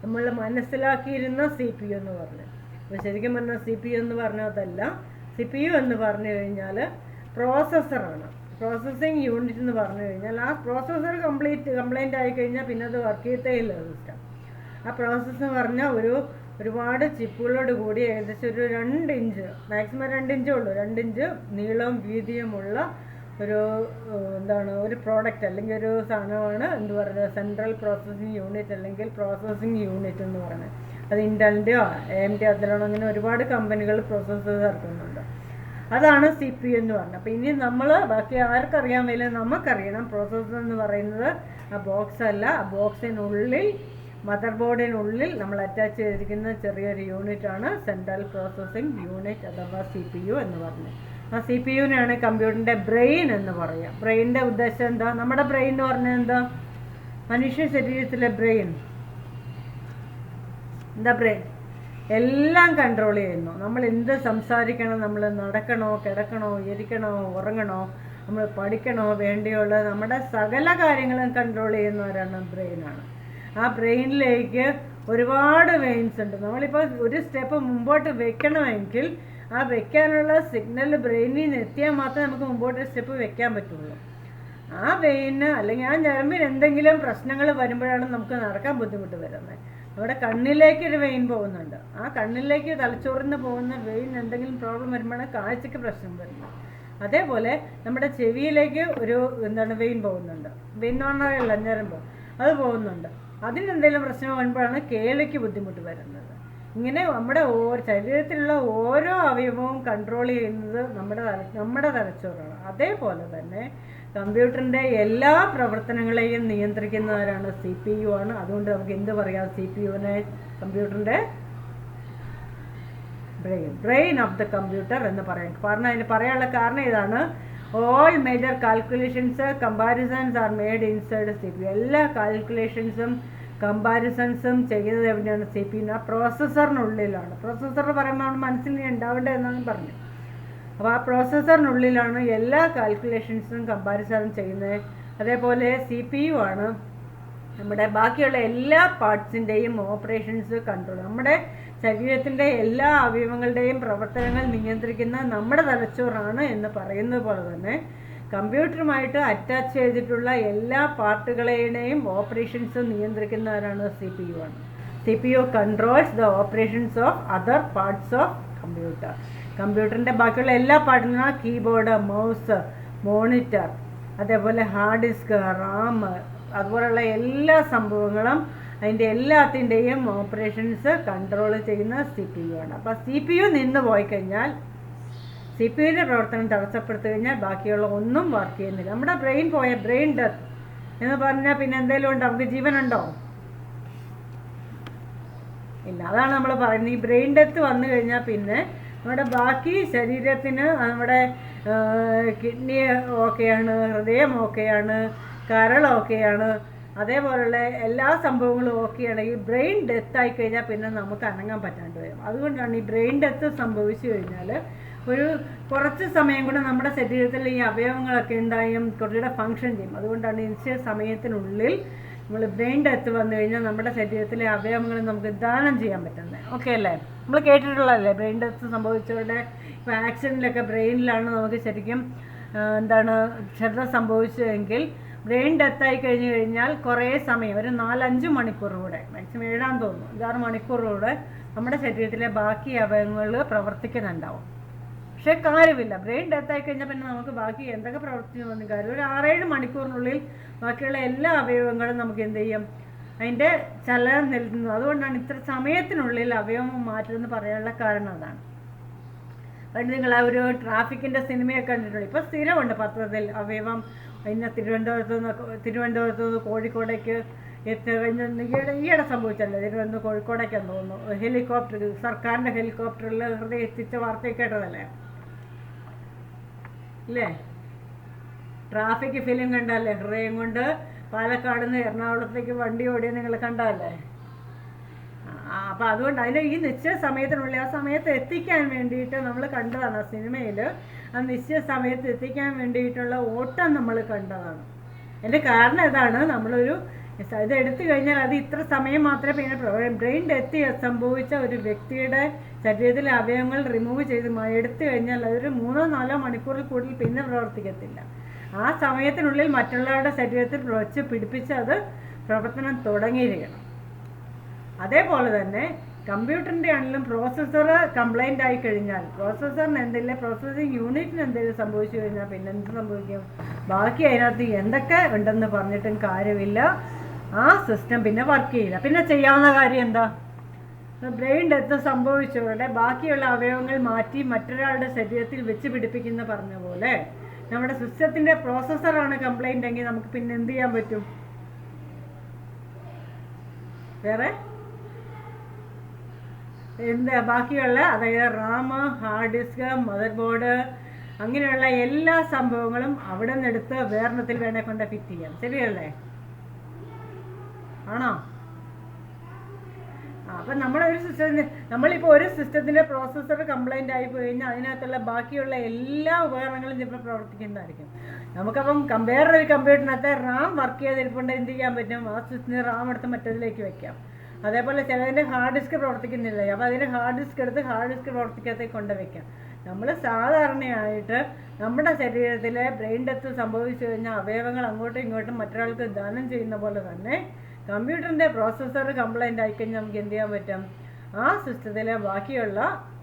നമ്മൾ മനസ്സിലാക്കിയിരുന്ന CPU എന്ന് പറഞ്ഞത്. അപ്പോൾ ശരിക്കും പറഞ്ഞാൽ CPU എന്ന് പറഞ്ഞാൽ അതല്ല. CPU എന്ന് പറഞ്ഞു കഴിഞ്ഞാൽ പ്രോസസ്സറാണ്. പ്രോസസ്സിങ് യൂണിറ്റ് എന്ന് പറഞ്ഞു കഴിഞ്ഞാൽ ആ പ്രോസസ്സർ കംപ്ലൈൻ്റ് ആയി കഴിഞ്ഞാൽ പിന്നെ അത് വർക്ക് ചെയ്യത്തേ ഇല്ല സിസ്റ്റം. ആ പ്രോസസ്സ് പറഞ്ഞാൽ ഒരുപാട് ചിപ്പുകളോട് കൂടി ഏകദേശം ഒരു 2 ഇഞ്ച് മാക്സിമം 2 ഇഞ്ചേ ഉള്ളൂ, 2 ഇഞ്ച് നീളവും വീതിയുമുള്ള ഒരു പ്രോഡക്റ്റ് അല്ലെങ്കിൽ ഒരു സാധനമാണ് എന്ത് പറയുന്നത് സെൻട്രൽ പ്രോസസ്സിംഗ് യൂണിറ്റ് അല്ലെങ്കിൽ പ്രോസസ്സിംഗ് യൂണിറ്റ് എന്ന് പറയുന്നത്. അത് ഇൻ്റലിൻ്റെയോ AMD അതിലാണോ അങ്ങനെ ഒരുപാട് കമ്പനികൾ പ്രോസസ്സേഴ്സ് ഇറക്കുന്നുണ്ട്. അതാണ് CPU എന്ന് പറഞ്ഞത്. അപ്പോൾ ഇനി നമ്മൾ ബാക്കി ആർക്കറിയാൻ വയ്യ, നമുക്കറിയണം പ്രോസസ്സർ എന്ന് പറയുന്നത് ആ ബോക്സ് അല്ല. ആ ബോക്സിനുള്ളിൽ മദർ ബോർഡിനുള്ളിൽ നമ്മൾ അറ്റാച്ച് ചെയ്തിരിക്കുന്ന ചെറിയൊരു യൂണിറ്റാണ് സെൻട്രൽ പ്രോസസ്സിംഗ് യൂണിറ്റ് അഥവാ CPU എന്ന് പറഞ്ഞത്. ആ CPUവിനാണ് കമ്പ്യൂട്ടറിൻ്റെ ബ്രെയിൻ എന്ന് പറയാം. ബ്രെയിനിൻ്റെ ഉദ്ദേശം എന്താ? നമ്മുടെ ബ്രെയിൻ എന്ന് പറഞ്ഞാൽ എന്താ? മനുഷ്യ ശരീരത്തിലെ ബ്രെയിൻ എന്താ? ബ്രെയിൻ എല്ലാം കൺട്രോൾ ചെയ്യുന്നു. നമ്മൾ എന്ത് സംസാരിക്കണം, നമ്മൾ നടക്കണോ കിടക്കണോ ഇരിക്കണോ ഉറങ്ങണോ നമ്മൾ പഠിക്കണോ വേണ്ടിയുള്ള നമ്മുടെ സകല കാര്യങ്ങളും കൺട്രോൾ ചെയ്യുന്നവരാണ് ബ്രെയിനാണ്. ആ ബ്രെയിനിലേക്ക് ഒരുപാട് വെയിൻസ് ഉണ്ട്. നമ്മളിപ്പോൾ ഒരു സ്റ്റെപ്പ് മുമ്പോട്ട് വെക്കണമെങ്കിൽ ആ വെക്കാനുള്ള സിഗ്നൽ ബ്രെയിനിൽ നിന്ന് എത്തിയാൽ മാത്രമേ നമുക്ക് മുമ്പോട്ട് സ്റ്റെപ്പ് വെക്കാൻ പറ്റുള്ളൂ. ആ വെയിന് അല്ലെങ്കിൽ ആ ഞരമ്പിന് എന്തെങ്കിലും പ്രശ്നങ്ങൾ വരുമ്പോഴാണ് നമുക്ക് നടക്കാൻ ബുദ്ധിമുട്ട് വരുന്നത്. നമ്മുടെ കണ്ണിലേക്ക് ഒരു വെയിൻ പോകുന്നുണ്ട്. ആ കണ്ണിലേക്ക് തലച്ചോറിന് പോകുന്ന വെയിൻ എന്തെങ്കിലും പ്രോബ്ലം വരുമ്പോഴാണ് കാഴ്ചയ്ക്ക് പ്രശ്നം വരുന്നത്. അതേപോലെ നമ്മുടെ ചെവിയിലേക്ക് ഒരു വെയിൻ പോകുന്നുണ്ട്. വെയിൻ എന്ന് പറഞ്ഞാൽ ഞരമ്പ് അത് പോകുന്നുണ്ട്. അതിനെന്തെങ്കിലും പ്രശ്നം വരുമ്പോഴാണ് കേൾവിക്ക് ബുദ്ധിമുട്ട് വരുന്നത്. ഇങ്ങനെ നമ്മുടെ ശരീരത്തിലുള്ള ഓരോ അവയവവും കൺട്രോൾ ചെയ്യുന്നത് നമ്മുടെ തലച്ചോറാണ്. അതേപോലെ തന്നെ കമ്പ്യൂട്ടറിൻ്റെ എല്ലാ പ്രവർത്തനങ്ങളെയും നിയന്ത്രിക്കുന്നവരാണ് CPU ആണ്. അതുകൊണ്ട് നമുക്ക് എന്ത് പറയാം? CPUവിനെ കമ്പ്യൂട്ടറിൻ്റെ ബ്രെയിൻ ഓഫ് ദ കമ്പ്യൂട്ടർ എന്ന് പറയാം. അതിന് പറയാനുള്ള കാരണം ഇതാണ്. All major calculations comparisons are made inside CPU. എല്ലാ കാൽക്കുലേഷൻസും കമ്പാരിസൺസും ചെയ്യുന്നത് എവിടെയാണ്? CPU. ആ പ്രോസസ്സറിനുള്ളിലാണ്. പ്രോസസ്സർ പറയുമ്പോൾ നമ്മൾ മനസ്സിൽ ഉണ്ടാവേണ്ടത് എന്നാണ് പറഞ്ഞു. അപ്പോൾ ആ പ്രോസസ്സറിനുള്ളിലാണ് എല്ലാ കാൽക്കുലേഷൻസും കമ്പാരിസണും ചെയ്യുന്നത്. അതേപോലെ CPU ആണ് നമ്മുടെ ബാക്കിയുള്ള എല്ലാ പാർട്സിൻ്റെയും ഓപ്പറേഷൻസ് കൺട്രോൾ. നമ്മുടെ ശരീരത്തിൻ്റെ എല്ലാ അവയവങ്ങളുടെയും പ്രവർത്തനങ്ങൾ നിയന്ത്രിക്കുന്ന നമ്മുടെ തലച്ചോറാണ് എന്ന് പറയുന്നത് പോലെ തന്നെ കമ്പ്യൂട്ടറുമായിട്ട് അറ്റാച്ച് ചെയ്തിട്ടുള്ള എല്ലാ പാർട്ടുകളെയും ഓപ്പറേഷൻസ് നിയന്ത്രിക്കുന്നവരാണ് CPU ആണ്. CPU controls the operations of other parts of computer. കമ്പ്യൂട്ടറിൻ്റെ ബാക്കിയുള്ള എല്ലാ പാർട്ടിനും കീബോർഡ്, മൗസ്, മോണിറ്റർ, അതേപോലെ ഹാർഡ് ഡിസ്ക്, റാം, അതുപോലെയുള്ള എല്ലാ സംഭവങ്ങളും അതിൻ്റെ എല്ലാത്തിൻ്റെയും ഓപ്പറേഷൻസ് കൺട്രോൾ ചെയ്യുന്ന CPU ആണ്. അപ്പോൾ CPU നിന്ന് പോയി കഴിഞ്ഞാൽ CPUവിൻ്റെ പ്രവർത്തനം തടസ്സപ്പെടുത്തി കഴിഞ്ഞാൽ ബാക്കിയുള്ള ഒന്നും വർക്ക് ചെയ്യുന്നില്ല. നമ്മുടെ ബ്രെയിൻ പോയ ബ്രെയിൻ ഡെത്ത് എന്ന് പറഞ്ഞാൽ പിന്നെ എന്തെങ്കിലും ഉണ്ടോ? നമുക്ക് ജീവനുണ്ടോ? ഇല്ല. അതാണ് നമ്മൾ പറയുന്നത്. ഈ ബ്രെയിൻ ഡെത്ത് വന്നു കഴിഞ്ഞാൽ പിന്നെ നമ്മുടെ ബാക്കി ശരീരത്തിന് നമ്മുടെ കിഡ്നി ഓക്കെയാണ്, ഹൃദയം ഓക്കെയാണ്, കരൾ ഓക്കെയാണ്, അതേപോലുള്ള എല്ലാ സംഭവങ്ങളും ഓക്കെയാണ്. ഈ ബ്രെയിൻ ഡെത്ത് ആയി കഴിഞ്ഞാൽ പിന്നെ നമുക്ക് അനങ്ങാൻ പറ്റാണ്ട് വരും. അതുകൊണ്ടാണ് ഈ ബ്രെയിൻ ഡെത്ത് സംഭവിച്ചു കഴിഞ്ഞാൽ ഒരു കുറച്ച് സമയം കൂടെ നമ്മുടെ ശരീരത്തിൽ ഈ അവയവങ്ങളൊക്കെ ഉണ്ടായും കുറച്ചുകൂടെ ഫങ്ഷൻ ചെയ്യും. അതുകൊണ്ടാണ് നിശ്ചയ സമയത്തിനുള്ളിൽ നമ്മൾ ബ്രെയിൻ ഡെത്ത് വന്നു കഴിഞ്ഞാൽ നമ്മുടെ ശരീരത്തിലെ അവയവങ്ങൾ നമുക്ക് ദാനം ചെയ്യാൻ പറ്റുന്നത്. ഓക്കെ അല്ലേ? നമ്മൾ കേട്ടിട്ടുള്ളതല്ലേ ബ്രെയിൻ ഡെത്ത് സംഭവിച്ചവരുടെ ഇപ്പോൾ ആക്സിഡൻറ്റിലൊക്കെ ബ്രെയിനിലാണ് നമുക്ക് ശരിക്കും ശ്രദ്ധ സംഭവിച്ചതെങ്കിൽ ബ്രെയിൻ ഡെത്തായി കഴിഞ്ഞാൽ കുറേ സമയം, ഒരു 4-5 മണിക്കൂർ കൂടെ, മാക്സിമം 7 തോന്നുന്നു, 6 മണിക്കൂർ കൂടെ നമ്മുടെ ശരീരത്തിലെ ബാക്കി അവയവങ്ങൾ പ്രവർത്തിക്കുന്നുണ്ടാവും. പക്ഷേ കാര്യമില്ല, ബ്രെയിൻ ഡെത്തായി കഴിഞ്ഞാൽ പിന്നെ നമുക്ക് ബാക്കി എന്തൊക്കെ പ്രവർത്തിക്കുന്നു കാര്യം, ഒരു 6-7 മണിക്കൂറിനുള്ളിൽ ബാക്കിയുള്ള എല്ലാ അവയവങ്ങളും നമുക്ക് എന്ത് ചെയ്യും, അതിൻ്റെ ചലനം നിൽക്കുന്നു. അതുകൊണ്ടാണ് ഇത്ര സമയത്തിനുള്ളിൽ അവയവം മാറ്റുമെന്ന് പറയാനുള്ള കാരണം അതാണ്. പണ്ട് നിങ്ങൾ ആ ഒരു ട്രാഫിക്കിൻ്റെ സിനിമയൊക്കെ കണ്ടിട്ടുണ്ട്. ഇപ്പോൾ സ്ഥിരമുണ്ട് പത്രത്തിൽ അവയവം ഇന്ന് തിരുവനന്തപുരത്ത് നിന്ന് കോഴിക്കോടേക്ക് ഈയിടെ സംഭവിച്ചല്ലേ, തിരുവനന്തപുരം കോഴിക്കോടേക്കാന്ന് തോന്നുന്നു, ഹെലികോപ്റ്റർ, സർക്കാരിൻ്റെ ഹെലികോപ്റ്ററിൽ ഹൃദയം എത്തിച്ച വാർത്തയൊക്കെ കേട്ടതല്ലേ ഇല്ലേ? ട്രാഫിക് ഫിലിം കണ്ടല്ലേ, ഹൃദയം കൊണ്ട് പാലക്കാട് നിന്ന് എറണാകുളത്തേക്ക് വണ്ടി ഓടിയ നിങ്ങൾ കണ്ടല്ലേ? അപ്പം അതുകൊണ്ട് അതിൻ്റെ ഈ നിശ്ചയ സമയത്തിനുള്ളിൽ ആ സമയത്ത് എത്തിക്കാൻ വേണ്ടിയിട്ട് നമ്മൾ കണ്ടതാണ് ആ സിനിമയിൽ. ആ നിശ്ചയ സമയത്ത് എത്തിക്കാൻ വേണ്ടിയിട്ടുള്ള ഓട്ടം നമ്മൾ കണ്ടതാണ്. എൻ്റെ കാരണം ഇതാണ്, നമ്മളൊരു ഇത് എടുത്തു കഴിഞ്ഞാൽ അത് ഇത്ര സമയം മാത്രമേ പിന്നെ ബ്രെയിൻ ഡെത്ത് സംഭവിച്ച ഒരു വ്യക്തിയുടെ ശരീരത്തിലെ അവയവങ്ങൾ റിമൂവ് ചെയ്ത് എടുത്തു കഴിഞ്ഞാൽ അതൊരു 3-4 മണിക്കൂറിൽ കൂടുതൽ പിന്നെ പ്രവർത്തിക്കത്തില്ല. ആ സമയത്തിനുള്ളിൽ മറ്റുള്ളവരുടെ ശരീരത്തിൽ വെച്ച് പിടിപ്പിച്ച് അത് പ്രവർത്തനം തുടങ്ങിയിരിക്കണം. അതേപോലെ തന്നെ കമ്പ്യൂട്ടറിൻ്റെ ആണെങ്കിലും പ്രോസസ്സർ കംപ്ലൈൻ്റ് ആയി കഴിഞ്ഞാൽ, പ്രോസസ്സറിന് എന്തെങ്കിലും പ്രോസസ്സിങ് യൂണിറ്റിന് എന്തെങ്കിലും സംഭവിച്ചു കഴിഞ്ഞാൽ പിന്നെ എന്ത് സംഭവിക്കും, ബാക്കി അതിനകത്ത് എന്തൊക്കെ ഉണ്ടെന്ന് പറഞ്ഞിട്ടും കാര്യമില്ല, ആ സിസ്റ്റം പിന്നെ വർക്ക് ചെയ്യില്ല. പിന്നെ ചെയ്യാവുന്ന കാര്യം എന്താ, ബ്രെയിൻ ഡെത്ത് സംഭവിച്ചവരുടെ ബാക്കിയുള്ള അവയവങ്ങൾ മാറ്റി മറ്റൊരാളുടെ ശരീരത്തിൽ വെച്ച് പിടിപ്പിക്കുന്ന പറഞ്ഞ പോലെ നമ്മുടെ സിസ്റ്റത്തിൻ്റെ പ്രോസസ്സറാണ് കംപ്ലൈൻ്റ് എങ്കിൽ നമുക്ക് പിന്നെ എന്ത് ചെയ്യാൻ പറ്റും, വേറെ ബാക്കിയുള്ള അതായത് RAM, hard disk, motherboard, അങ്ങനെയുള്ള എല്ലാ സംഭവങ്ങളും അവിടെ നിന്ന് എടുത്ത് വേറെണ്ണത്തിൽ വേണേ കൊണ്ട് ഫിറ്റ് ചെയ്യാം. ശരിയല്ലേ? ആണോ? അപ്പം നമ്മളിപ്പോൾ ഒരു സിസ്റ്റത്തിൻ്റെ പ്രോസസ്സർ കംപ്ലൈൻ്റ് ആയി പോയി കഴിഞ്ഞാൽ അതിനകത്തുള്ള ബാക്കിയുള്ള എല്ലാ ഉപകരണങ്ങളും ചിലപ്പോൾ പ്രവർത്തിക്കുന്നതായിരിക്കും. നമുക്കപ്പം വേറൊരു കമ്പ്യൂട്ടറിനകത്ത് റാം വർക്ക് ചെയ്തിരിപ്പുണ്ട്, എന്ത് ചെയ്യാൻ പറ്റും, ആ സിസ്റ്റത്തിന് റാം എടുത്ത് മറ്റേതിലേക്ക് വെക്കാം. അതേപോലെ ചിലതിൻ്റെ ഹാർഡ് ഡിസ്ക് പ്രവർത്തിക്കുന്നില്ല, അപ്പോൾ അതിൻ്റെ ഹാർഡ് ഡിസ്ക് എടുത്ത് ഹാർഡ് ഡിസ്ക് പ്രവർത്തിക്കാത്തേക്ക് കൊണ്ടുവയ്ക്കാം. നമ്മൾ സാധാരണയായിട്ട് നമ്മുടെ ശരീരത്തിലെ ബ്രെയിൻ ഡെത്ത് സംഭവിച്ചു കഴിഞ്ഞാൽ അവയവങ്ങൾ അങ്ങോട്ടും ഇങ്ങോട്ടും മറ്റൊരാൾക്ക് ദാനം ചെയ്യുന്ന പോലെ തന്നെ കമ്പ്യൂട്ടറിൻ്റെ പ്രോസസ്സർ കംപ്ലൈൻ്റ് ആയിക്കഴിഞ്ഞാൽ നമുക്ക് എന്ത് ചെയ്യാൻ പറ്റും, ആ സിസ്റ്റത്തിലെ ബാക്കിയുള്ള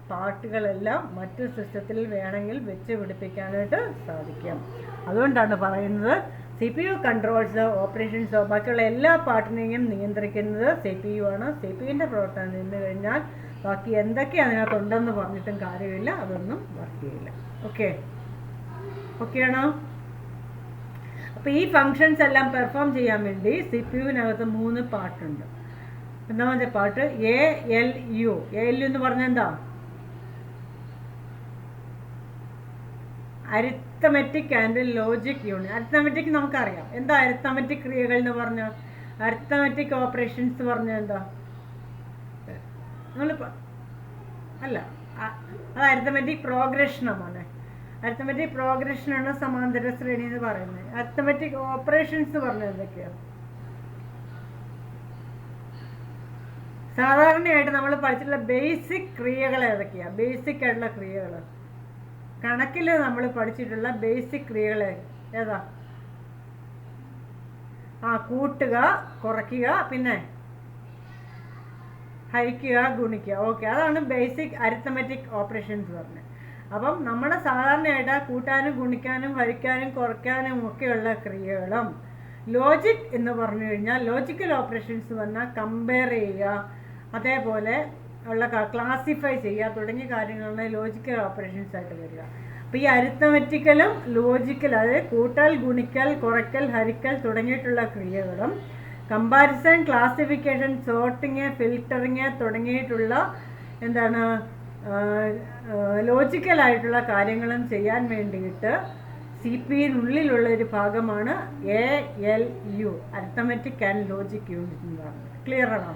പാർട്ടുകളെല്ലാം മറ്റ് സിസ്റ്റത്തിൽ വേണമെങ്കിൽ വെച്ച് പിടിപ്പിക്കാനായിട്ട് സാധിക്കും. അതുകൊണ്ടാണ് പറയുന്നത് CPU കൺട്രോൾസ് ഓപ്പറേഷൻസ് ബാക്കിയുള്ള എല്ലാ പാർട്ടിനെയും നിയന്ത്രിക്കുന്നത് CPU ആണ്. CPUവിൻ്റെ പ്രവർത്തനം നിന്ന് കഴിഞ്ഞാൽ ബാക്കി എന്തൊക്കെ അതിനകത്തുണ്ടെന്ന് പറഞ്ഞിട്ടും കാര്യമില്ല, അതൊന്നും വർക്ക് ചെയ്യില്ല. ഓക്കെയാണോ? അപ്പോൾ ഈ ഫങ്ഷൻസ് എല്ലാം പെർഫോം ചെയ്യാൻ വേണ്ടി CPUവിനകത്ത് 3 പാർട്ടുണ്ട്. ഒന്നാമത്തെ പാർട്ട് ALU. ALU എന്ന് പറഞ്ഞാൽ എന്താ? Arithmetic and logic unit. Arithmetic നമുക്കറിയാം. എന്താ അരിത്തമെറ്റിക് ക്രിയകൾ എന്ന് പറഞ്ഞാൽ? അരിത്തമെറ്റിക് ഓപ്പറേഷൻസ് പറഞ്ഞാൽ എന്താ? അല്ല, അത് അരിത്തമെറ്റിക് പ്രോഗ്രഷനാണ്. അരിത്തമെറ്റിക് പ്രോഗ്രഷനാണ് സമാന്തര ശ്രേണി എന്ന് പറയുന്നത്. അരിത്തമെറ്റിക് ഓപ്പറേഷൻസ് പറഞ്ഞാൽ എന്തൊക്കെയാണ്? സാധാരണയായിട്ട് നമ്മൾ പഠിച്ചിട്ടുള്ള ബേസിക് ക്രിയകൾ ഏതൊക്കെയാണ്? ബേസിക് ആയിട്ടുള്ള ക്രിയകൾ കണക്കിൽ നമ്മൾ പഠിച്ചിട്ടുള്ള ബേസിക് ക്രിയകൾ ഏതാ? കൂട്ടുക, കുറയ്ക്കുക, പിന്നെ ഹരിക്കുക, ഗുണിക്കുക. ഓക്കെ, അതാണ് ബേസിക് അരിത്തമെറ്റിക് ഓപ്പറേഷൻസ് പറഞ്ഞത്. അപ്പം നമ്മൾ സാധാരണയായിട്ട് കൂട്ടാനും ഗുണിക്കാനും ഹരിക്കാനും കുറയ്ക്കാനും ഒക്കെയുള്ള ക്രിയകളും ലോജിക് എന്ന് പറഞ്ഞു കഴിഞ്ഞാൽ ലോജിക്കൽ ഓപ്പറേഷൻസ് പറഞ്ഞാൽ കമ്പയർ ചെയ്യുക, അതേപോലെ ഉള്ള ക്ലാസിഫൈ ചെയ്യുക തുടങ്ങിയ കാര്യങ്ങളാണ് ലോജിക്കൽ ഓപ്പറേഷൻസ് ആയിട്ട് വരിക. അപ്പോൾ ഈ അരിത്തമെറ്റിക്കലും ലോജിക്കൽ, അതായത് കൂട്ടൽ, ഗുണിക്കൽ, കുറയ്ക്കൽ, ഹരിക്കൽ തുടങ്ങിയിട്ടുള്ള ക്രിയകളും കമ്പാരിസൺ, ക്ലാസിഫിക്കേഷൻ, സോർട്ടിങ്, ഫിൽറ്ററിങ് തുടങ്ങിയിട്ടുള്ള ലോജിക്കലായിട്ടുള്ള കാര്യങ്ങളും ചെയ്യാൻ വേണ്ടിയിട്ട് CPUവിനുള്ളിലുള്ള ഒരു ഭാഗമാണ് ALU, arithmetic and logic unit എന്ന് പറയുന്നത്. ക്ലിയർ ആണോ?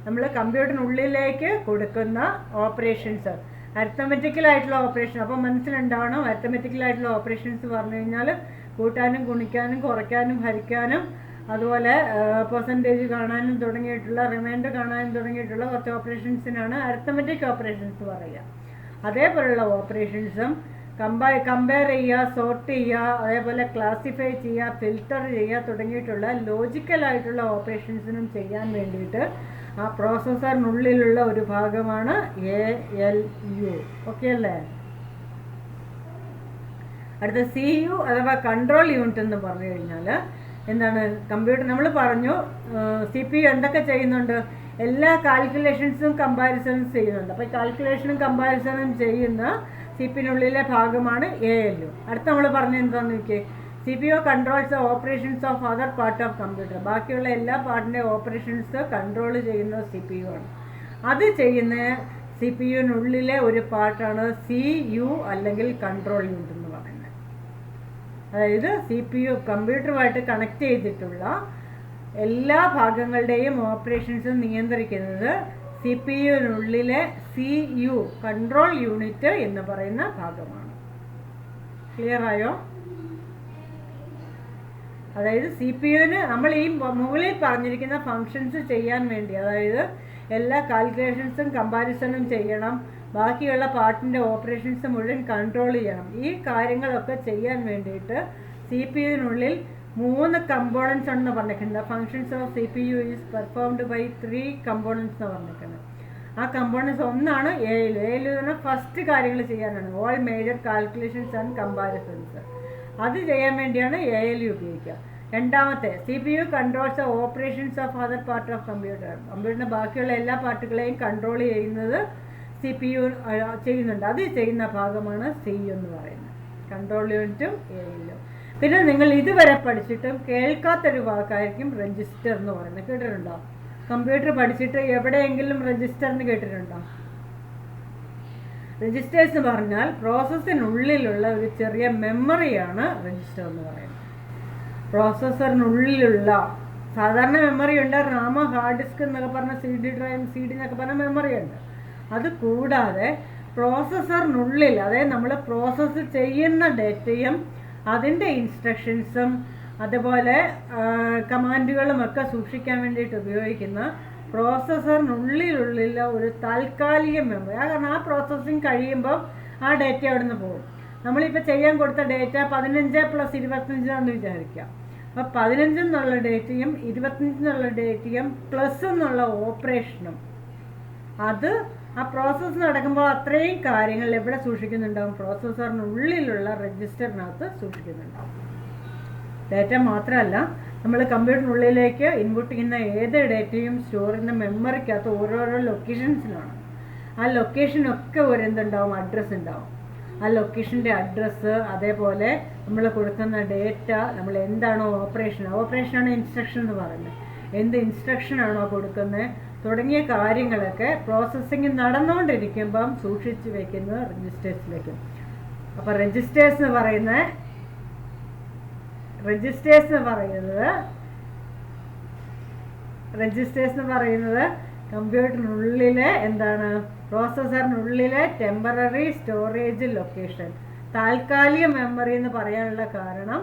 നമ്മൾ കമ്പ്യൂട്ടറിനുള്ളിലേക്ക് കൊടുക്കുന്ന ഓപ്പറേഷൻസ്, അരിത്തമെറ്റിക്കലായിട്ടുള്ള ഓപ്പറേഷൻ. അപ്പോൾ മനസ്സിലുണ്ടാവണം, അരിത്തമെറ്റിക്കലായിട്ടുള്ള ഓപ്പറേഷൻസ് പറഞ്ഞു കഴിഞ്ഞാൽ കൂട്ടാനും ഗുണിക്കാനും കുറയ്ക്കാനും ഹരിക്കാനും അതുപോലെ പെർസെൻറ്റേജ് കാണാനും തുടങ്ങിയിട്ടുള്ള റിമൈൻഡർ കാണാനും തുടങ്ങിയിട്ടുള്ള കുറച്ച് ഓപ്പറേഷൻസിനാണ് അരിത്തമെറ്റിക് ഓപ്പറേഷൻസ് പറയുക. അതേപോലെയുള്ള ഓപ്പറേഷൻസും കമ്പയർ ചെയ്യുക, സോർട്ട് ചെയ്യുക, അതേപോലെ ക്ലാസിഫൈ ചെയ്യുക, ഫിൽട്ടർ ചെയ്യുക തുടങ്ങിയിട്ടുള്ള ലോജിക്കലായിട്ടുള്ള ഓപ്പറേഷൻസിനും ചെയ്യാൻ വേണ്ടിയിട്ട് ആ പ്രോസസ്സറിനുള്ളിലുള്ള ഒരു ഭാഗമാണ് ALU. ഓക്കെ അല്ലേ? അടുത്ത CU അഥവാ കൺട്രോൾ യൂണിറ്റ് എന്ന് പറഞ്ഞു കഴിഞ്ഞാൽ എന്താണ്? കമ്പ്യൂട്ടർ നമ്മൾ പറഞ്ഞു CPU എന്തൊക്കെ ചെയ്യുന്നുണ്ട്? എല്ലാ കാൽക്കുലേഷൻസും കമ്പാരിസണും ചെയ്യുന്നുണ്ട്. അപ്പോൾ കാൽക്കുലേഷനും കമ്പാരിസണും ചെയ്യുന്ന CPU ഭാഗമാണ് ALU. അടുത്ത നമ്മൾ പറഞ്ഞത് എന്താണെന്ന് നോക്കിയേ, CPU controls the operations of other part of computer. ബാക്കിയുള്ള എല്ലാ പാർട്ടിൻ്റെ ഓപ്പറേഷൻസ് കൺട്രോൾ ചെയ്യുന്ന CPU ആണ്. അത് ചെയ്യുന്ന CPUവിനുള്ളിലെ ഒരു പാർട്ടാണ് CU അല്ലെങ്കിൽ കൺട്രോൾ യൂണിറ്റ് എന്ന് പറയുന്നത്. അതായത് CPU കമ്പ്യൂട്ടറുമായിട്ട് കണക്ട് ചെയ്തിട്ടുള്ള എല്ലാ ഭാഗങ്ങളുടെയും ഓപ്പറേഷൻസും നിയന്ത്രിക്കുന്നത് CPUവിനുള്ളിലെ CU കൺട്രോൾ യൂണിറ്റ് എന്ന് പറയുന്ന ഭാഗമാണ്. ക്ലിയർ ആയോ? അതായത് CPUവിന് നമ്മൾ ഈ മുകളിൽ പറഞ്ഞിരിക്കുന്ന ഫങ്ഷൻസ് ചെയ്യാൻ വേണ്ടി, അതായത് എല്ലാ കാൽക്കുലേഷൻസും കമ്പാരിസണും ചെയ്യണം, ബാക്കിയുള്ള പാർട്ടിൻ്റെ ഓപ്പറേഷൻസ് മുഴുവൻ കൺട്രോൾ ചെയ്യണം. ഈ കാര്യങ്ങളൊക്കെ ചെയ്യാൻ വേണ്ടിയിട്ട് CPUവിനുള്ളിൽ 3 കമ്പോണൻസ് ഉണ്ടെന്ന് പറഞ്ഞിരിക്കുന്നത്. Functions of CPU is performed by 3 components എന്ന് പറഞ്ഞിരിക്കുന്നത്. ആ കമ്പോണൻസ് ഒന്നാണ് ALU. ALU എന്ന് പറഞ്ഞാൽ ഫസ്റ്റ് കാര്യങ്ങൾ ചെയ്യാനാണ്, all major calculations and comparisons. അത് ചെയ്യാൻ വേണ്ടിയാണ് ALU ഉപയോഗിക്കുക. രണ്ടാമത്തെ CPU controls the operations of other part of computer. കമ്പ്യൂട്ടറിൻ്റെ ബാക്കിയുള്ള എല്ലാ പാർട്ടുകളെയും കൺട്രോൾ ചെയ്യുന്നത് CPU ചെയ്യുന്നുണ്ട്. അത് ചെയ്യുന്ന ഭാഗമാണ് CU എന്ന് പറയുന്നത്, കൺട്രോൾ യൂണിറ്റും ALU. പിന്നെ നിങ്ങൾ ഇതുവരെ പഠിച്ചിട്ടും കേൾക്കാത്തൊരു വാക്കായിരിക്കും രജിസ്റ്റർ എന്ന് പറയുന്നത്. കേട്ടിട്ടുണ്ടോ? കമ്പ്യൂട്ടർ പഠിച്ചിട്ട് എവിടെയെങ്കിലും രജിസ്റ്ററിന് കേട്ടിട്ടുണ്ടോ? രജിസ്റ്റേഴ്സ് എന്ന് പറഞ്ഞാൽ പ്രോസസ്സിനുള്ളിലുള്ള ഒരു ചെറിയ മെമ്മറിയാണ് രജിസ്റ്റർ എന്ന് പറയുന്നത്. പ്രോസസ്സറിനുള്ളിലുള്ള സാധാരണ മെമ്മറി ഉണ്ട്, റാം, ഹാർഡ് ഡിസ്ക് എന്നൊക്കെ പറഞ്ഞ CD ഡ്രൈവ്, CD എന്നൊക്കെ പറഞ്ഞ മെമ്മറി ഉണ്ട്. അത് കൂടാതെ പ്രോസസ്സറിനുള്ളിൽ, അതായത് നമ്മൾ പ്രോസസ്സ് ചെയ്യുന്ന ഡേറ്റയും അതിൻ്റെ ഇൻസ്ട്രക്ഷൻസും അതുപോലെ കമാൻഡുകളുമൊക്കെ സൂക്ഷിക്കാൻ വേണ്ടിയിട്ട് ഉപയോഗിക്കുന്ന പ്രോസസ്സറിനുള്ളിലുള്ള ഒരു താൽക്കാലിക മെമ്മറി. കാരണം ആ പ്രോസസ്സിങ് കഴിയുമ്പം ആ ഡേറ്റ അവിടെ നിന്ന് പോകും. നമ്മളിപ്പോൾ ചെയ്യാൻ കൊടുത്ത ഡേറ്റ 15 + 25 ആണെന്ന് വിചാരിക്കാം. അപ്പോൾ 15 എന്നുള്ള ഡേറ്റയും 25 എന്നുള്ള ഡേറ്റയും പ്ലസ് എന്നുള്ള ഓപ്പറേഷനും അത് ആ പ്രോസസ്സ് നടക്കുമ്പോൾ അത്രയും കാര്യങ്ങൾ എവിടെ സൂക്ഷിക്കുന്നുണ്ടാവും? പ്രോസസ്സറിനുള്ളിലുള്ള രജിസ്റ്ററിനകത്ത് സൂക്ഷിക്കുന്നുണ്ടാവും. ഡേറ്റ മാത്രമല്ല, നമ്മൾ കമ്പ്യൂട്ടറിനുള്ളിലേക്ക് ഇൻപുട്ട് ചെയ്യുന്ന ഏത് ഡേറ്റയും സ്റ്റോർ ചെയ്യുന്ന മെമ്മറിക്കകത്ത് ഓരോരോ ലൊക്കേഷൻസിലാണ്. ആ ലൊക്കേഷനൊക്കെ ഒരു എന്തുണ്ടാവും? അഡ്രസ്സ് ഉണ്ടാവും. ആ ലൊക്കേഷൻ്റെ അഡ്രസ്സ്, അതേപോലെ നമ്മൾ കൊടുക്കുന്ന ഡേറ്റ, നമ്മൾ എന്താണോ ഓപ്പറേഷനാണ് ഇൻസ്ട്രക്ഷൻ എന്ന് പറയുന്നത്, എന്ത് ഇൻസ്ട്രക്ഷനാണോ കൊടുക്കുന്നത് തുടങ്ങിയ കാര്യങ്ങളൊക്കെ പ്രോസസ്സിങ് നടന്നുകൊണ്ടിരിക്കുമ്പം സൂക്ഷിച്ച് വയ്ക്കുന്നത് രജിസ്റ്റേഴ്സിലേക്ക്. അപ്പോൾ രജിസ്റ്റേഴ്സ് എന്ന് പറയുന്നത് കമ്പ്യൂട്ടറിനുള്ളിലെ എന്താണ്? പ്രോസസ്സറിനുള്ളിലെ ടെമ്പററി സ്റ്റോറേജ് ലൊക്കേഷൻ, താൽക്കാലിക മെമ്മറി എന്ന് പറയാനുള്ള കാരണം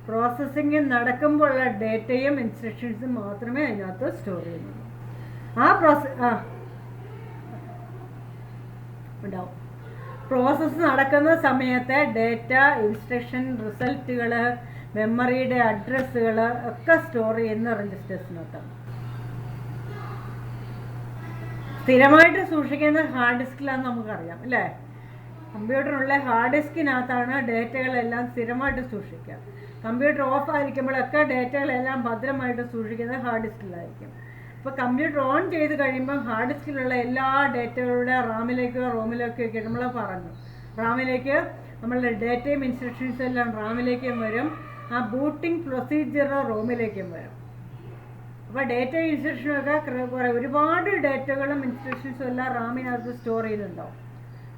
പ്രോസസ്സിങ് നടക്കുമ്പോഴുള്ള ഡേറ്റയും ഇൻസ്ട്രക്ഷൻസും മാത്രമേ അതിനകത്ത് സ്റ്റോർ ചെയ്യുന്നുള്ളൂ. ആ പ്രോസസ്സ് നടക്കുന്ന സമയത്തെ ഡേറ്റ, ഇൻസ്ട്രക്ഷൻ, റിസൾട്ടുകൾ, മെമ്മറിയുടെ അഡ്രസ്സുകൾ ഒക്കെ സ്റ്റോർ ചെയ്യുന്ന രജിസ്റ്റേഴ്സിനകത്താണ്. സ്ഥിരമായിട്ട് സൂക്ഷിക്കുന്നത് ഹാർഡ് ഡിസ്കിലാണെന്ന് നമുക്കറിയാം അല്ലേ? കമ്പ്യൂട്ടറിനുള്ള ഹാർഡ് ഡിസ്കിനകത്താണ് ഡേറ്റകളെല്ലാം സ്ഥിരമായിട്ട് സൂക്ഷിക്കുക. കമ്പ്യൂട്ടർ ഓഫ് ആയിരിക്കുമ്പോഴൊക്കെ ഡേറ്റകളെല്ലാം ഭദ്രമായിട്ട് സൂക്ഷിക്കുന്നത് ഹാർഡ് ഡിസ്കിലായിരിക്കും. ഇപ്പോൾ കമ്പ്യൂട്ടർ ഓൺ ചെയ്ത് കഴിയുമ്പോൾ ഹാർഡ് ഡിസ്കിലുള്ള എല്ലാ ഡേറ്റകളുടെ റാമിലേക്കോ റോമിലേക്കോ ഒക്കെ നമ്മൾ പറഞ്ഞു. റാമിലേക്ക് നമ്മളുടെ ഡേറ്റയും ഇൻസ്ട്രക്ഷൻസും എല്ലാം റാമിലേക്കും വരും. ആ ബൂട്ടിംഗ് പ്രൊസീജിയർ റോമിലേക്കും വരും. അപ്പോൾ ഡേറ്റയും ഇൻസ്ട്രക്ഷനൊക്കെ ഒരുപാട് ഡേറ്റകളും ഇൻസ്ട്രക്ഷൻസും എല്ലാം റാമിനകത്ത് സ്റ്റോർ ചെയ്യുന്നുണ്ടാവും.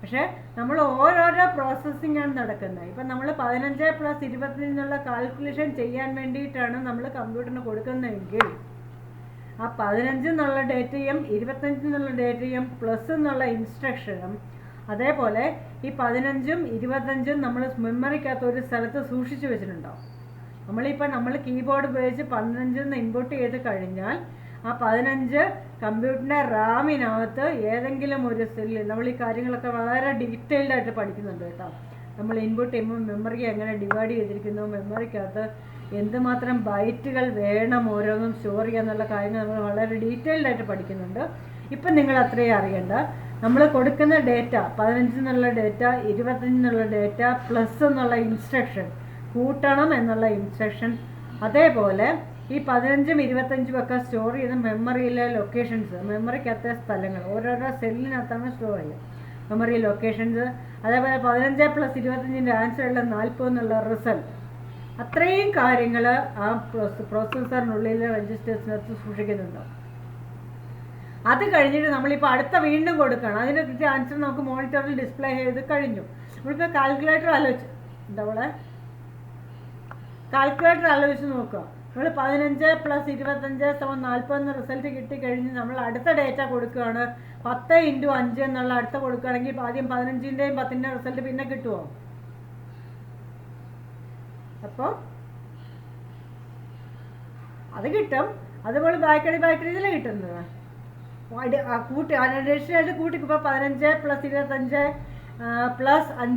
പക്ഷേ നമ്മൾ ഓരോരോ പ്രോസസ്സിംഗ് ആണ് നടക്കുന്നത്. ഇപ്പം നമ്മൾ 15 + 25 എന്നുള്ള കാൽക്കുലേഷൻ ചെയ്യാൻ വേണ്ടിയിട്ടാണ് നമ്മൾ കമ്പ്യൂട്ടറിന് കൊടുക്കുന്നതെങ്കിൽ ആ 15 എന്നുള്ള ഡേറ്റയും 25 എന്നുള്ള ഡേറ്റയും പ്ലസ് എന്നുള്ള ഇൻസ്ട്രക്ഷനും അതേപോലെ ഈ 15ഉം 25ഉം നമ്മൾ മെമ്മറിക്കകത്ത് ഒരു സ്ഥലത്ത് സൂക്ഷിച്ചു വെച്ചിട്ടുണ്ടാവും. നമ്മൾ കീബോർഡ് ഉപയോഗിച്ച് 15 ഇൻപുട്ട് ചെയ്ത് കഴിഞ്ഞാൽ ആ 15 കമ്പ്യൂട്ടറിൻ്റെ റാമിനകത്ത് ഏതെങ്കിലും ഒരു സെല്ലിൽ നമ്മൾ ഈ കാര്യങ്ങളൊക്കെ വളരെ ഡീറ്റെയിൽഡായിട്ട് പഠിക്കുന്നുണ്ട് കേട്ടോ. നമ്മൾ ഇൻപുട്ട് ചെയ്യുമ്പോൾ മെമ്മറി എങ്ങനെ ഡിവൈഡ് ചെയ്തിരിക്കുന്നു, മെമ്മറിക്കകത്ത് എന്തുമാത്രം ബൈറ്റുകൾ വേണം ഓരോന്നും സ്റ്റോർ ചെയ്യാന്നുള്ള കാര്യങ്ങൾ നമ്മൾ വളരെ ഡീറ്റെയിൽഡായിട്ട് പഠിക്കുന്നുണ്ട്. ഇപ്പം നിങ്ങൾ അത്രയും അറിയണ്ട. നമ്മൾ കൊടുക്കുന്ന ഡേറ്റ 15 എന്നുള്ള ഡേറ്റ, 25 എന്നുള്ള ഡേറ്റ, പ്ലസ് എന്നുള്ള ഇൻസ്ട്രക്ഷൻ, കൂട്ടണം എന്നുള്ള ഇൻസ്ട്രക്ഷൻ, അതേപോലെ ഈ 15ഉം 25ഉം ഒക്കെ സ്റ്റോർ ചെയ്ത് മെമ്മറിയിലെ ലൊക്കേഷൻസ്, മെമ്മറിക്കകത്തെ സ്ഥലങ്ങൾ ഓരോരോ സെല്ലിനകത്താണ് സ്റ്റോർ ചെയ്യുക, മെമ്മറി ലൊക്കേഷൻസ്, അതേപോലെ 15 + 25ൻ്റെ ആൻസറുള്ള 40 എന്നുള്ള റിസൾട്ട്, അത്രയും കാര്യങ്ങൾ ആ പ്രോസസ്സറിനുള്ളിലെ രജിസ്റ്റേഴ്സിനകത്ത് സൂക്ഷിക്കുന്നുണ്ടോ. അത് കഴിഞ്ഞിട്ട് നമ്മളിപ്പോൾ അടുത്ത വീണ്ടും കൊടുക്കണം. അതിൻ്റെ കൃത്യ ആൻസർ നമുക്ക് മോണിറ്ററിൽ ഡിസ്പ്ലേ ചെയ്ത് കഴിഞ്ഞു. നമ്മളിപ്പോൾ കാൽക്കുലേറ്റർ ആലോചിച്ച് കാൽക്കുലേറ്റർ ആലോചിച്ച് നോക്കുക. നമ്മൾ 15 + 25 = 40 എന്ന റിസൾട്ട് കിട്ടിക്കഴിഞ്ഞ് നമ്മൾ അടുത്ത ഡേറ്റ കൊടുക്കുകയാണ്. 10 × 5 എന്നുള്ള അടുത്ത കൊടുക്കുകയാണെങ്കിൽ ആദ്യം 15ൻ്റെയും 10ൻ്റെയും റിസൾട്ട് പിന്നെ കിട്ടുമോ? അപ്പോൾ അത് കിട്ടും. അതുപോലെ ബാക്കടിയിലേ കിട്ടുന്നത് കൂട്ടി അഡീഷണലായിട്ട് കൂട്ടി. ഇപ്പോൾ 15 + 25 +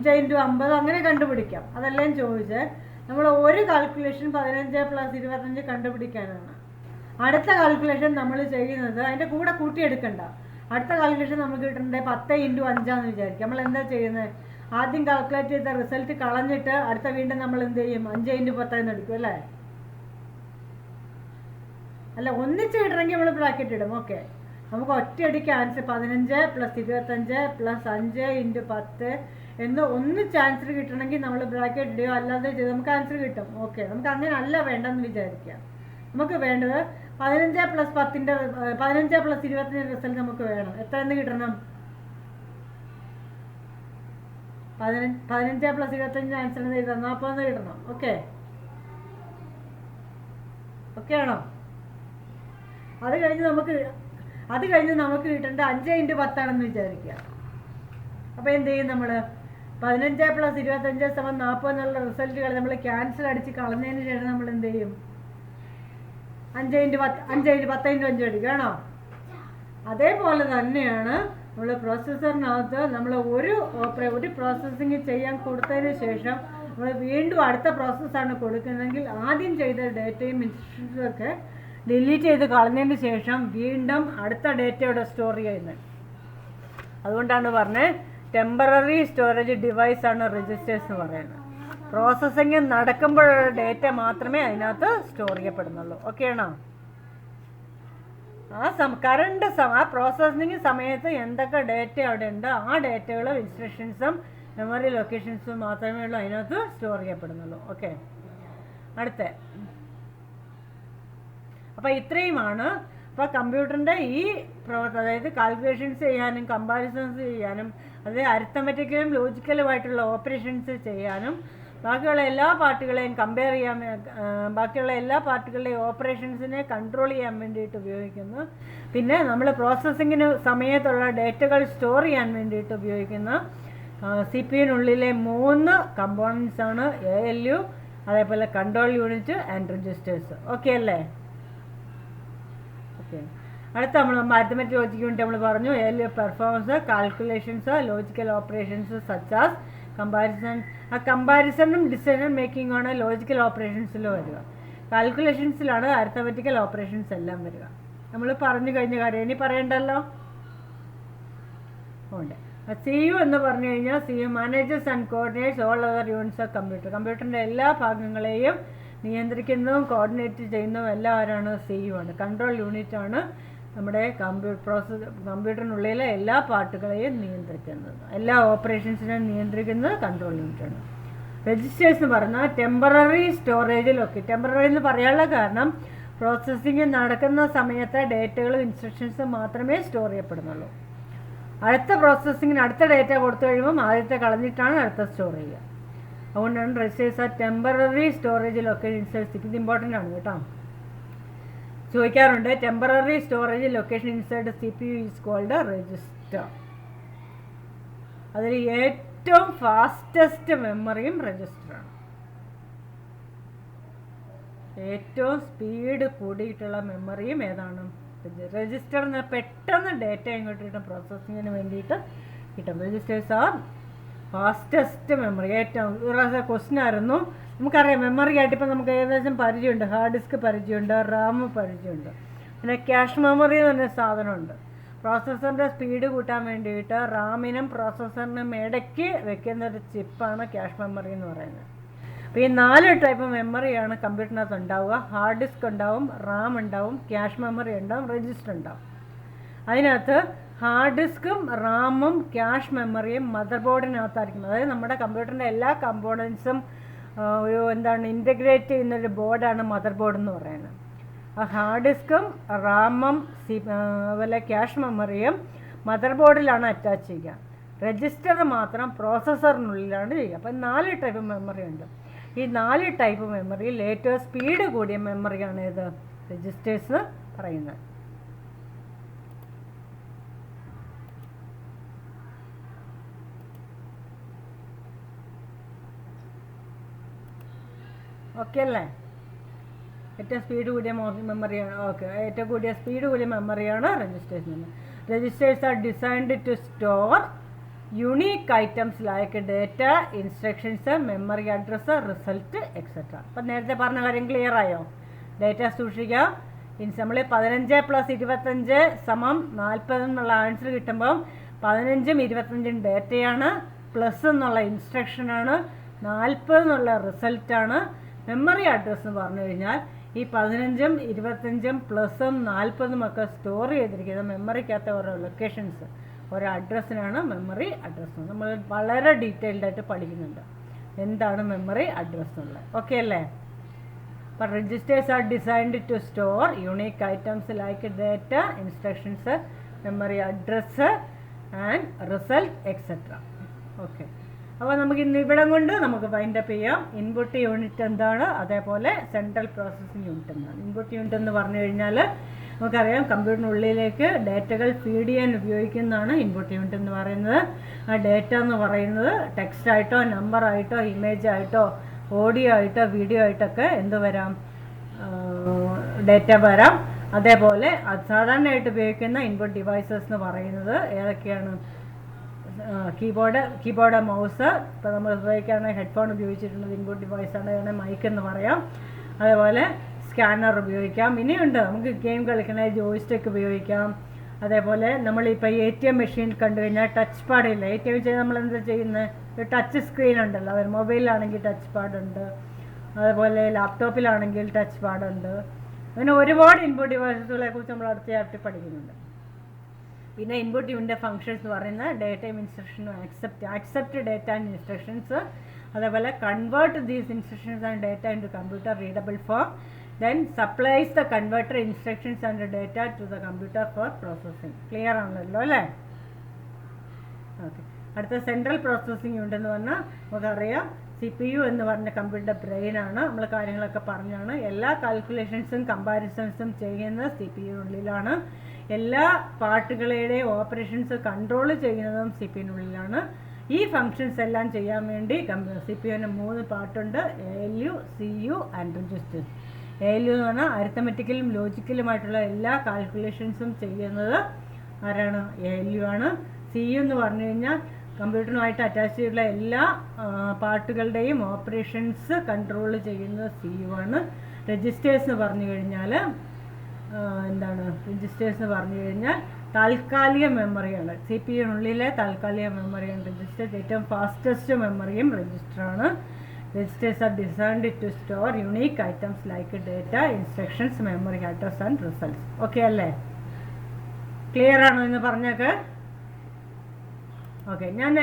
5 × 50 അങ്ങനെ കണ്ടുപിടിക്കാം. അതെല്ലാം ചോദിച്ചേ. നമ്മൾ ഒരു കാൽക്കുലേഷൻ 15 + 25 കണ്ടുപിടിക്കാനാണ്. അടുത്ത കാൽക്കുലേഷൻ നമ്മൾ ചെയ്യുന്നത് അതിൻ്റെ കൂടെ കൂട്ടിയെടുക്കണ്ട. അടുത്ത കാൽക്കുലേഷൻ നമുക്ക് കിട്ടേണ്ടത് 10 × 5 വിചാരിക്കും. നമ്മൾ എന്താ ചെയ്യുന്നത്? ആദ്യം കാൽക്കുലേറ്റ് ചെയ്ത റിസൾട്ട് കളഞ്ഞിട്ട് അടുത്ത വീണ്ടും നമ്മൾ എന്ത് ചെയ്യും? 5 × 10 എന്ന് എടുക്കും അല്ലേ? അല്ല, ഒന്നിച്ച് കിട്ടണമെങ്കിൽ നമ്മൾ ബ്രാക്കറ്റ് ഇടും. ഓക്കെ, നമുക്ക് ഒറ്റയടിക്ക് ആൻസർ 15 + 25 + 5 × 10 എന്ന് ഒന്നിച്ച് ആൻസർ കിട്ടണമെങ്കിൽ നമ്മൾ ബ്രാക്കറ്റ് ഇടുകയോ അല്ലാതെ ചെയ്ത് നമുക്ക് ആൻസർ കിട്ടും. ഓക്കെ, നമുക്ക് അങ്ങനെ അല്ല വേണ്ടെന്ന് വിചാരിക്കാം. നമുക്ക് വേണ്ടത് 15 + 10ൻ്റെ 15 + 25ൻ്റെ റിസൾട്ട് നമുക്ക് വേണം. എത്ര എന്ന് കിട്ടണം? 15 + 25 ആൻസർ എന്ന് എഴുതാം, 40 കിട്ടണം. ഓക്കെ ആണോ? അത് കഴിഞ്ഞ് നമുക്ക് കിട്ടേണ്ട 5 × 10 ആണെന്ന് വിചാരിക്കുക. അപ്പോൾ എന്ത് ചെയ്യും? നമ്മൾ 15 + 25 = 40 എന്നുള്ള റിസൾട്ടുകൾ നമ്മൾ ക്യാൻസൽ അടിച്ച് കളഞ്ഞതിന് ശേഷം നമ്മൾ എന്ത് ചെയ്യും? 5 × 10 × 5 എടുക്കുകയാണോ? അതേപോലെ തന്നെയാണ് നമ്മൾ പ്രോസസ്സറിനകത്ത് നമ്മൾ ഒരു പ്രോസസ്സിങ് ചെയ്യാൻ കൊടുത്തതിന് ശേഷം നമ്മൾ വീണ്ടും അടുത്ത പ്രോസസ്സാണ് കൊടുക്കുന്നതെങ്കിൽ ആദ്യം ചെയ്ത ഡേറ്റയും ഇൻസ്ട്രക്ഷൻസും ഒക്കെ ഡിലീറ്റ് ചെയ്ത് കളഞ്ഞതിന് ശേഷം വീണ്ടും അടുത്ത ഡേറ്റയുടെ സ്റ്റോർ ചെയ്യുന്നത്. അതുകൊണ്ടാണ് പറഞ്ഞത് ടെമ്പററി സ്റ്റോറേജ് ഡിവൈസാണ് രജിസ്റ്റേഴ്സ് എന്ന് പറയുന്നത്. പ്രോസസ്സിങ് നടക്കുമ്പോഴുള്ള ഡേറ്റ മാത്രമേ അതിനകത്ത് സ്റ്റോർ ചെയ്യപ്പെടുന്നുള്ളൂ. ഓക്കെയാണോ? ആ പ്രോസസ്സിങ് സമയത്ത് എന്തൊക്കെ ഡേറ്റ അവിടെ ഉണ്ട് ആ ഡേറ്റകളും ഇൻസ്ട്രക്ഷൻസും മെമ്മറി ലൊക്കേഷൻസും മാത്രമേ ഉള്ളൂ അതിനകത്ത് സ്റ്റോർ ചെയ്യപ്പെടുന്നുള്ളൂ. ഓക്കെ, അപ്പോൾ ഇത്രയുമാണ്. അപ്പോൾ കമ്പ്യൂട്ടറിൻ്റെ അതായത് കാൽക്കുലേഷൻസ് ചെയ്യാനും കമ്പാരിസൺസ് ചെയ്യാനും അതായത് അരിത്തമെറ്റിക്കലും ലോജിക്കലുമായിട്ടുള്ള ഓപ്പറേഷൻസ് ചെയ്യാനും ബാക്കിയുള്ള എല്ലാ പാർട്ടുകളെയും കമ്പയർ ചെയ്യാൻ, ബാക്കിയുള്ള എല്ലാ പാർട്ടുകളുടെയും ഓപ്പറേഷൻസിനെ കൺട്രോൾ ചെയ്യാൻ വേണ്ടിയിട്ട് ഉപയോഗിക്കുന്നു. പിന്നെ നമ്മൾ പ്രോസസ്സിങ്ങിന് സമയത്തുള്ള ഡേറ്റകൾ സ്റ്റോർ ചെയ്യാൻ വേണ്ടിയിട്ട് ഉപയോഗിക്കുന്ന CPU-നുള്ളിലെ 3 കമ്പോണൻസ് ആണ് ALU, അതേപോലെ control unit and registers. Okay അല്ലേ? ഓക്കെ, അടുത്ത നമ്മൾ മാത്തമാറ്റിക് ലോജിക് യൂണിറ്റ് നമ്മൾ പറഞ്ഞു. ALU performance, calculations, logical operations such as comparison. ആ കമ്പാരിസണും ഡിസിഷൻ മേക്കിങ്ങാണ് ലോജിക്കൽ ഓപ്പറേഷൻസിൽ വരിക. കാൽക്കുലേഷൻസിലാണ് അരിത്തമെറ്റിക്കൽ ഓപ്പറേഷൻസ് എല്ലാം വരിക. നമ്മൾ പറഞ്ഞു കഴിഞ്ഞ കാര്യം ഇനി പറയണ്ടല്ലോ. ഉണ്ട്. CU എന്ന് പറഞ്ഞു കഴിഞ്ഞാൽ CU manages and coordinates all other units of computer. കമ്പ്യൂട്ടറിൻ്റെ എല്ലാ ഭാഗങ്ങളെയും നിയന്ത്രിക്കുന്നതും കോർഡിനേറ്റ് ചെയ്യുന്നതും എല്ലാവരാണ് CU ആണ്. കൺട്രോൾ യൂണിറ്റ് ആണ് നമ്മുടെ കമ്പ്യൂട്ടറിനുള്ളിലെ എല്ലാ പാർട്ടുകളെയും നിയന്ത്രിക്കുന്നത്, എല്ലാ ഓപ്പറേഷൻസിനെയും നിയന്ത്രിക്കുന്നത് കൺട്രോൾ യൂണിറ്റാണ്. രജിസ്റ്റേഴ്സ് എന്ന് പറഞ്ഞാൽ ടെമ്പററി സ്റ്റോറേജിലൊക്കെ, ടെമ്പററി എന്ന് പറയാനുള്ള കാരണം പ്രോസസ്സിങ് നടക്കുന്ന സമയത്തെ ഡേറ്റകളും ഇൻസ്ട്രക്ഷൻസും മാത്രമേ സ്റ്റോർ ചെയ്യപ്പെടുന്നുള്ളൂ. അടുത്ത പ്രോസസ്സിങ്ങിന് അടുത്ത ഡേറ്റ കൊടുത്തു കഴിയുമ്പം ആദ്യത്തെ കളഞ്ഞിട്ടാണ് അടുത്ത സ്റ്റോർ ചെയ്യുക. അതുകൊണ്ടാണ് രജിസ്റ്റേഴ്സ് ആ ടെമ്പററി സ്റ്റോറേജിലൊക്കെ ഇൻസേർട്ട്. ഇത് ഇമ്പോർട്ടൻ്റ് ആണ് കേട്ടോ, ചോദിക്കാറുണ്ട്. Temporary storage location inside CPU is called register. അതിൽ ഏറ്റവും ഫാസ്റ്റസ്റ്റ് മെമ്മറിയും രജിസ്റ്ററാണ്. ഏറ്റവും സ്പീഡ് കൂടിയിട്ടുള്ള മെമ്മറിയും ഏതാണ്? രജിസ്റ്റർ. പെട്ടെന്ന് ഡേറ്റ ഇങ്ങോട്ട് കിട്ടും, പ്രോസസ്സിങ്ങിന് വേണ്ടിയിട്ട് കിട്ടും. Registers are fastest memory. ഏറ്റവും ക്വസ്റ്റ്യൻ ആയിരുന്നു. നമുക്കറിയാം മെമ്മറി ആയിട്ട് ഇപ്പം നമുക്ക് ഏകദേശം പരിചയമുണ്ട്. ഹാർഡ് ഡിസ്ക് പരിചയമുണ്ട്, റാം പരിചയമുണ്ട്. പിന്നെ ക്യാഷ് മെമ്മറി എന്ന് പറഞ്ഞ സാധനമുണ്ട്. പ്രോസസ്സറിൻ്റെ സ്പീഡ് കൂട്ടാൻ വേണ്ടിയിട്ട് റാമിനും പ്രോസസ്സറിനും ഇടയ്ക്ക് വെക്കുന്ന ഒരു ചിപ്പാണ് ക്യാഷ് മെമ്മറി എന്ന് പറയുന്നത്. അപ്പോൾ ഈ 4 ടൈപ്പ് മെമ്മറിയാണ് കമ്പ്യൂട്ടറിനകത്ത് ഉണ്ടാവുക. ഹാർഡ് ഡിസ്ക് ഉണ്ടാവും, റാം ഉണ്ടാവും, ക്യാഷ് മെമ്മറി ഉണ്ടാവും, രജിസ്റ്റർ ഉണ്ടാവും. അതിനകത്ത് ഹാർഡ് ഡിസ്കും റാമും ക്യാഷ് മെമ്മറിയും മദർ ബോർഡിനകത്തായിരിക്കും. അതായത് നമ്മുടെ കമ്പ്യൂട്ടറിൻ്റെ എല്ലാ കമ്പോണൻസും ഒരു ഇൻറ്റഗ്രേറ്റ് ചെയ്യുന്നൊരു ബോർഡാണ് മദർ ബോർഡ് എന്ന് പറയുന്നത്. ആ ഹാർഡ് ഡിസ്കും റാമും അതുപോലെ ക്യാഷ് മെമ്മറിയും മദർ ബോർഡിലാണ് അറ്റാച്ച് ചെയ്യുക. രജിസ്റ്റർ മാത്രം പ്രോസസ്സറിനുള്ളിലാണ് ചെയ്യുക. അപ്പം 4 ടൈപ്പ് മെമ്മറി ഉണ്ട്. ഈ 4 ടൈപ്പ് മെമ്മറിയിൽ ഏറ്റവും സ്പീഡ് കൂടിയ മെമ്മറിയാണ് ഏത്? രജിസ്റ്റേഴ്സ് പറയുന്നത്. ഓക്കെ അല്ലേ? ഏറ്റവും സ്പീഡ് കൂടിയ മെമ്മറിയാണ്. ഓക്കെ, ഏറ്റവും കൂടിയ സ്പീഡ് കൂടിയ മെമ്മറിയാണ് registers memory. Registers are designed to store unique items like data, instructions, memory address, result etcetera. അപ്പം നേരത്തെ പറഞ്ഞ കാര്യം ക്ലിയർ ആയോ? ഡേറ്റ സൂക്ഷിക്കാം. നമ്മൾ 15 + 25 = 40 എന്നുള്ള ആൻസർ കിട്ടുമ്പം 15ഉം 25ഉം ഡേറ്റയാണ്, പ്ലസ് എന്നുള്ള ഇൻസ്ട്രക്ഷനാണ്, 40 എന്നുള്ള റിസൾട്ടാണ്. മെമ്മറി അഡ്രസ്സ് എന്ന് പറഞ്ഞു കഴിഞ്ഞാൽ ഈ 15ഉം 25ഉം പ്ലസും 40ഉം ഒക്കെ സ്റ്റോർ ചെയ്തിരിക്കുന്ന മെമ്മറിക്കകത്തെ ഓരോ ലൊക്കേഷൻസ്, ഓരോ അഡ്രസ്സിനാണ് മെമ്മറി അഡ്രസ്സ്. നമ്മൾ വളരെ ഡീറ്റെയിൽഡായിട്ട് പഠിക്കുന്നുണ്ട് എന്താണ് മെമ്മറി അഡ്രസ്സ് എന്നുള്ളത്. ഓക്കെ അല്ലേ? അപ്പോൾ registers are designed to store unique items like data, instructions, memory address and result etcetera. Okay, അപ്പോൾ നമുക്ക് ഇന്ന് ഇവിടം കൊണ്ട് നമുക്ക് വൈൻഡ് അപ്പ് ചെയ്യാം. ഇൻപുട്ട് യൂണിറ്റ് എന്താണ്, അതേപോലെ സെൻട്രൽ പ്രോസസ്സിംഗ് യൂണിറ്റ് എന്താണ്. ഇൻപുട്ട് യൂണിറ്റ് എന്ന് പറഞ്ഞു കഴിഞ്ഞാൽ നമുക്കറിയാം കമ്പ്യൂട്ടറിനുള്ളിലേക്ക് ഡേറ്റകൾ ഫീഡ് ചെയ്യാൻ ഉപയോഗിക്കുന്നതാണ് ഇൻപുട്ട് യൂണിറ്റ് എന്ന് പറയുന്നത്. ആ ഡേറ്റ എന്ന് പറയുന്നത് ടെക്സ്റ്റ് ആയിട്ടോ, നമ്പർ ആയിട്ടോ, ഇമേജ് ആയിട്ടോ, ഓഡിയോ ആയിട്ടോ, വീഡിയോ ആയിട്ടൊക്കെ എന്ത് വരാം, ഡേറ്റ വരാം. അതേപോലെ സാധാരണയായിട്ട് ഉപയോഗിക്കുന്ന ഇൻപുട്ട് ഡിവൈസസ് എന്ന് പറയുന്നത് ഏതൊക്കെയാണ്? Keyboard, mouse. ഇപ്പോൾ നമ്മൾ ഉപയോഗിക്കുകയാണെങ്കിൽ ഹെഡ്ഫോൺ ഉപയോഗിച്ചിട്ടുള്ളത് ഇൻപുട്ട് ഡിവൈസാണ്, അതിനെ മൈക്ക് എന്ന് പറയാം. അതേപോലെ സ്കാനർ ഉപയോഗിക്കാം. ഇനിയുണ്ട്, നമുക്ക് ഗെയിം കളിക്കണേ ജോയ്സ്റ്റിക്ക് ഉപയോഗിക്കാം. അതേപോലെ നമ്മളിപ്പോൾ ATM മെഷീൻ കണ്ടു കഴിഞ്ഞാൽ ടച്ച് പാഡില്ല. ATM ചെയ്ത് നമ്മൾ എന്താ ചെയ്യുന്നത്? ഒരു ടച്ച് സ്ക്രീൻ ഉണ്ടല്ലോ. അവർ മൊബൈലിലാണെങ്കിൽ ടച്ച് പാഡുണ്ട്, അതേപോലെ ലാപ്ടോപ്പിലാണെങ്കിൽ ടച്ച് പാഡുണ്ട്. അങ്ങനെ ഒരുപാട് ഇൻപുട്ട് ഡിവൈസസുകളെ കുറിച്ച് നമ്മൾ അടുത്ത ചാപ്റ്ററിൽ പഠിക്കുന്നുണ്ട്. പിന്നെ ഇൻപുട്ട് യൂണിറ്റ് ഫങ്ഷൻസ് എന്ന് പറയുന്നത് ഡേറ്റയും ഇൻസ്ട്രക്ഷനും ആക്സെപ്റ്റ് ഡേറ്റ ആൻഡ് ഇൻസ്ട്രക്ഷൻസ്, അതേപോലെ convert these instructions and data into computer readable form, then supplies the converter instructions and data to the computer for processing. Clear ആണല്ലോ അല്ലേ? ഓക്കെ, അടുത്ത സെൻട്രൽ പ്രോസസ്സിംഗ് യൂണിറ്റ് എന്ന് പറഞ്ഞാൽ നമുക്കറിയാം CPU എന്ന് പറഞ്ഞ കമ്പ്യൂട്ടർ ബ്രെയിനാണ്. നമ്മൾ കാര്യങ്ങളൊക്കെ പറഞ്ഞാണ്. എല്ലാ കാൽക്കുലേഷൻസും കമ്പാരിസൺസും ചെയ്യുന്നത് CPU-നുള്ളിലാണ്. എല്ലാ പാർട്ടുകളുടെയും ഓപ്പറേഷൻസ് കൺട്രോൾ ചെയ്യുന്നതും CPU-നുള്ളിലാണ്. ഈ ഫങ്ഷൻസ് എല്ലാം ചെയ്യാൻ വേണ്ടി CPU-ന് 3 പാർട്ടുണ്ട്: ALU, CU and registers. ALU എന്ന് പറഞ്ഞാൽ അരിത്തമെറ്റിക്കലും ലോജിക്കലുമായിട്ടുള്ള എല്ലാ കാൽക്കുലേഷൻസും ചെയ്യുന്നത് ആരാണ്? ALU ആണ്. CU എന്ന് പറഞ്ഞു കഴിഞ്ഞാൽ കമ്പ്യൂട്ടറുമായിട്ട് അറ്റാച്ച് ചെയ്തിട്ടുള്ള എല്ലാ പാർട്ടുകളുടെയും ഓപ്പറേഷൻസ് കൺട്രോൾ ചെയ്യുന്നത് CU ആണ്. രജിസ്റ്റേഴ്സ് എന്ന് പറഞ്ഞു കഴിഞ്ഞാൽ എന്താണ്? രജിസ്റ്റേഴ്സ് എന്ന് പറഞ്ഞു കഴിഞ്ഞാൽ താൽക്കാലിക മെമ്മറിയാണ്. CPU-നുള്ളിലെ താൽക്കാലിക മെമ്മറിയാണ് രജിസ്റ്റേഴ്സ്. ഏറ്റവും ഫാസ്റ്റസ്റ്റ് മെമ്മറിയും രജിസ്റ്ററാണ്. Registers are designed to store unique items like data, instructions, memory address and results. Okay അല്ലേ? ക്ലിയർ ആണോ എന്ന് പറഞ്ഞൊക്കെ? ഓക്കെ, ഞാൻ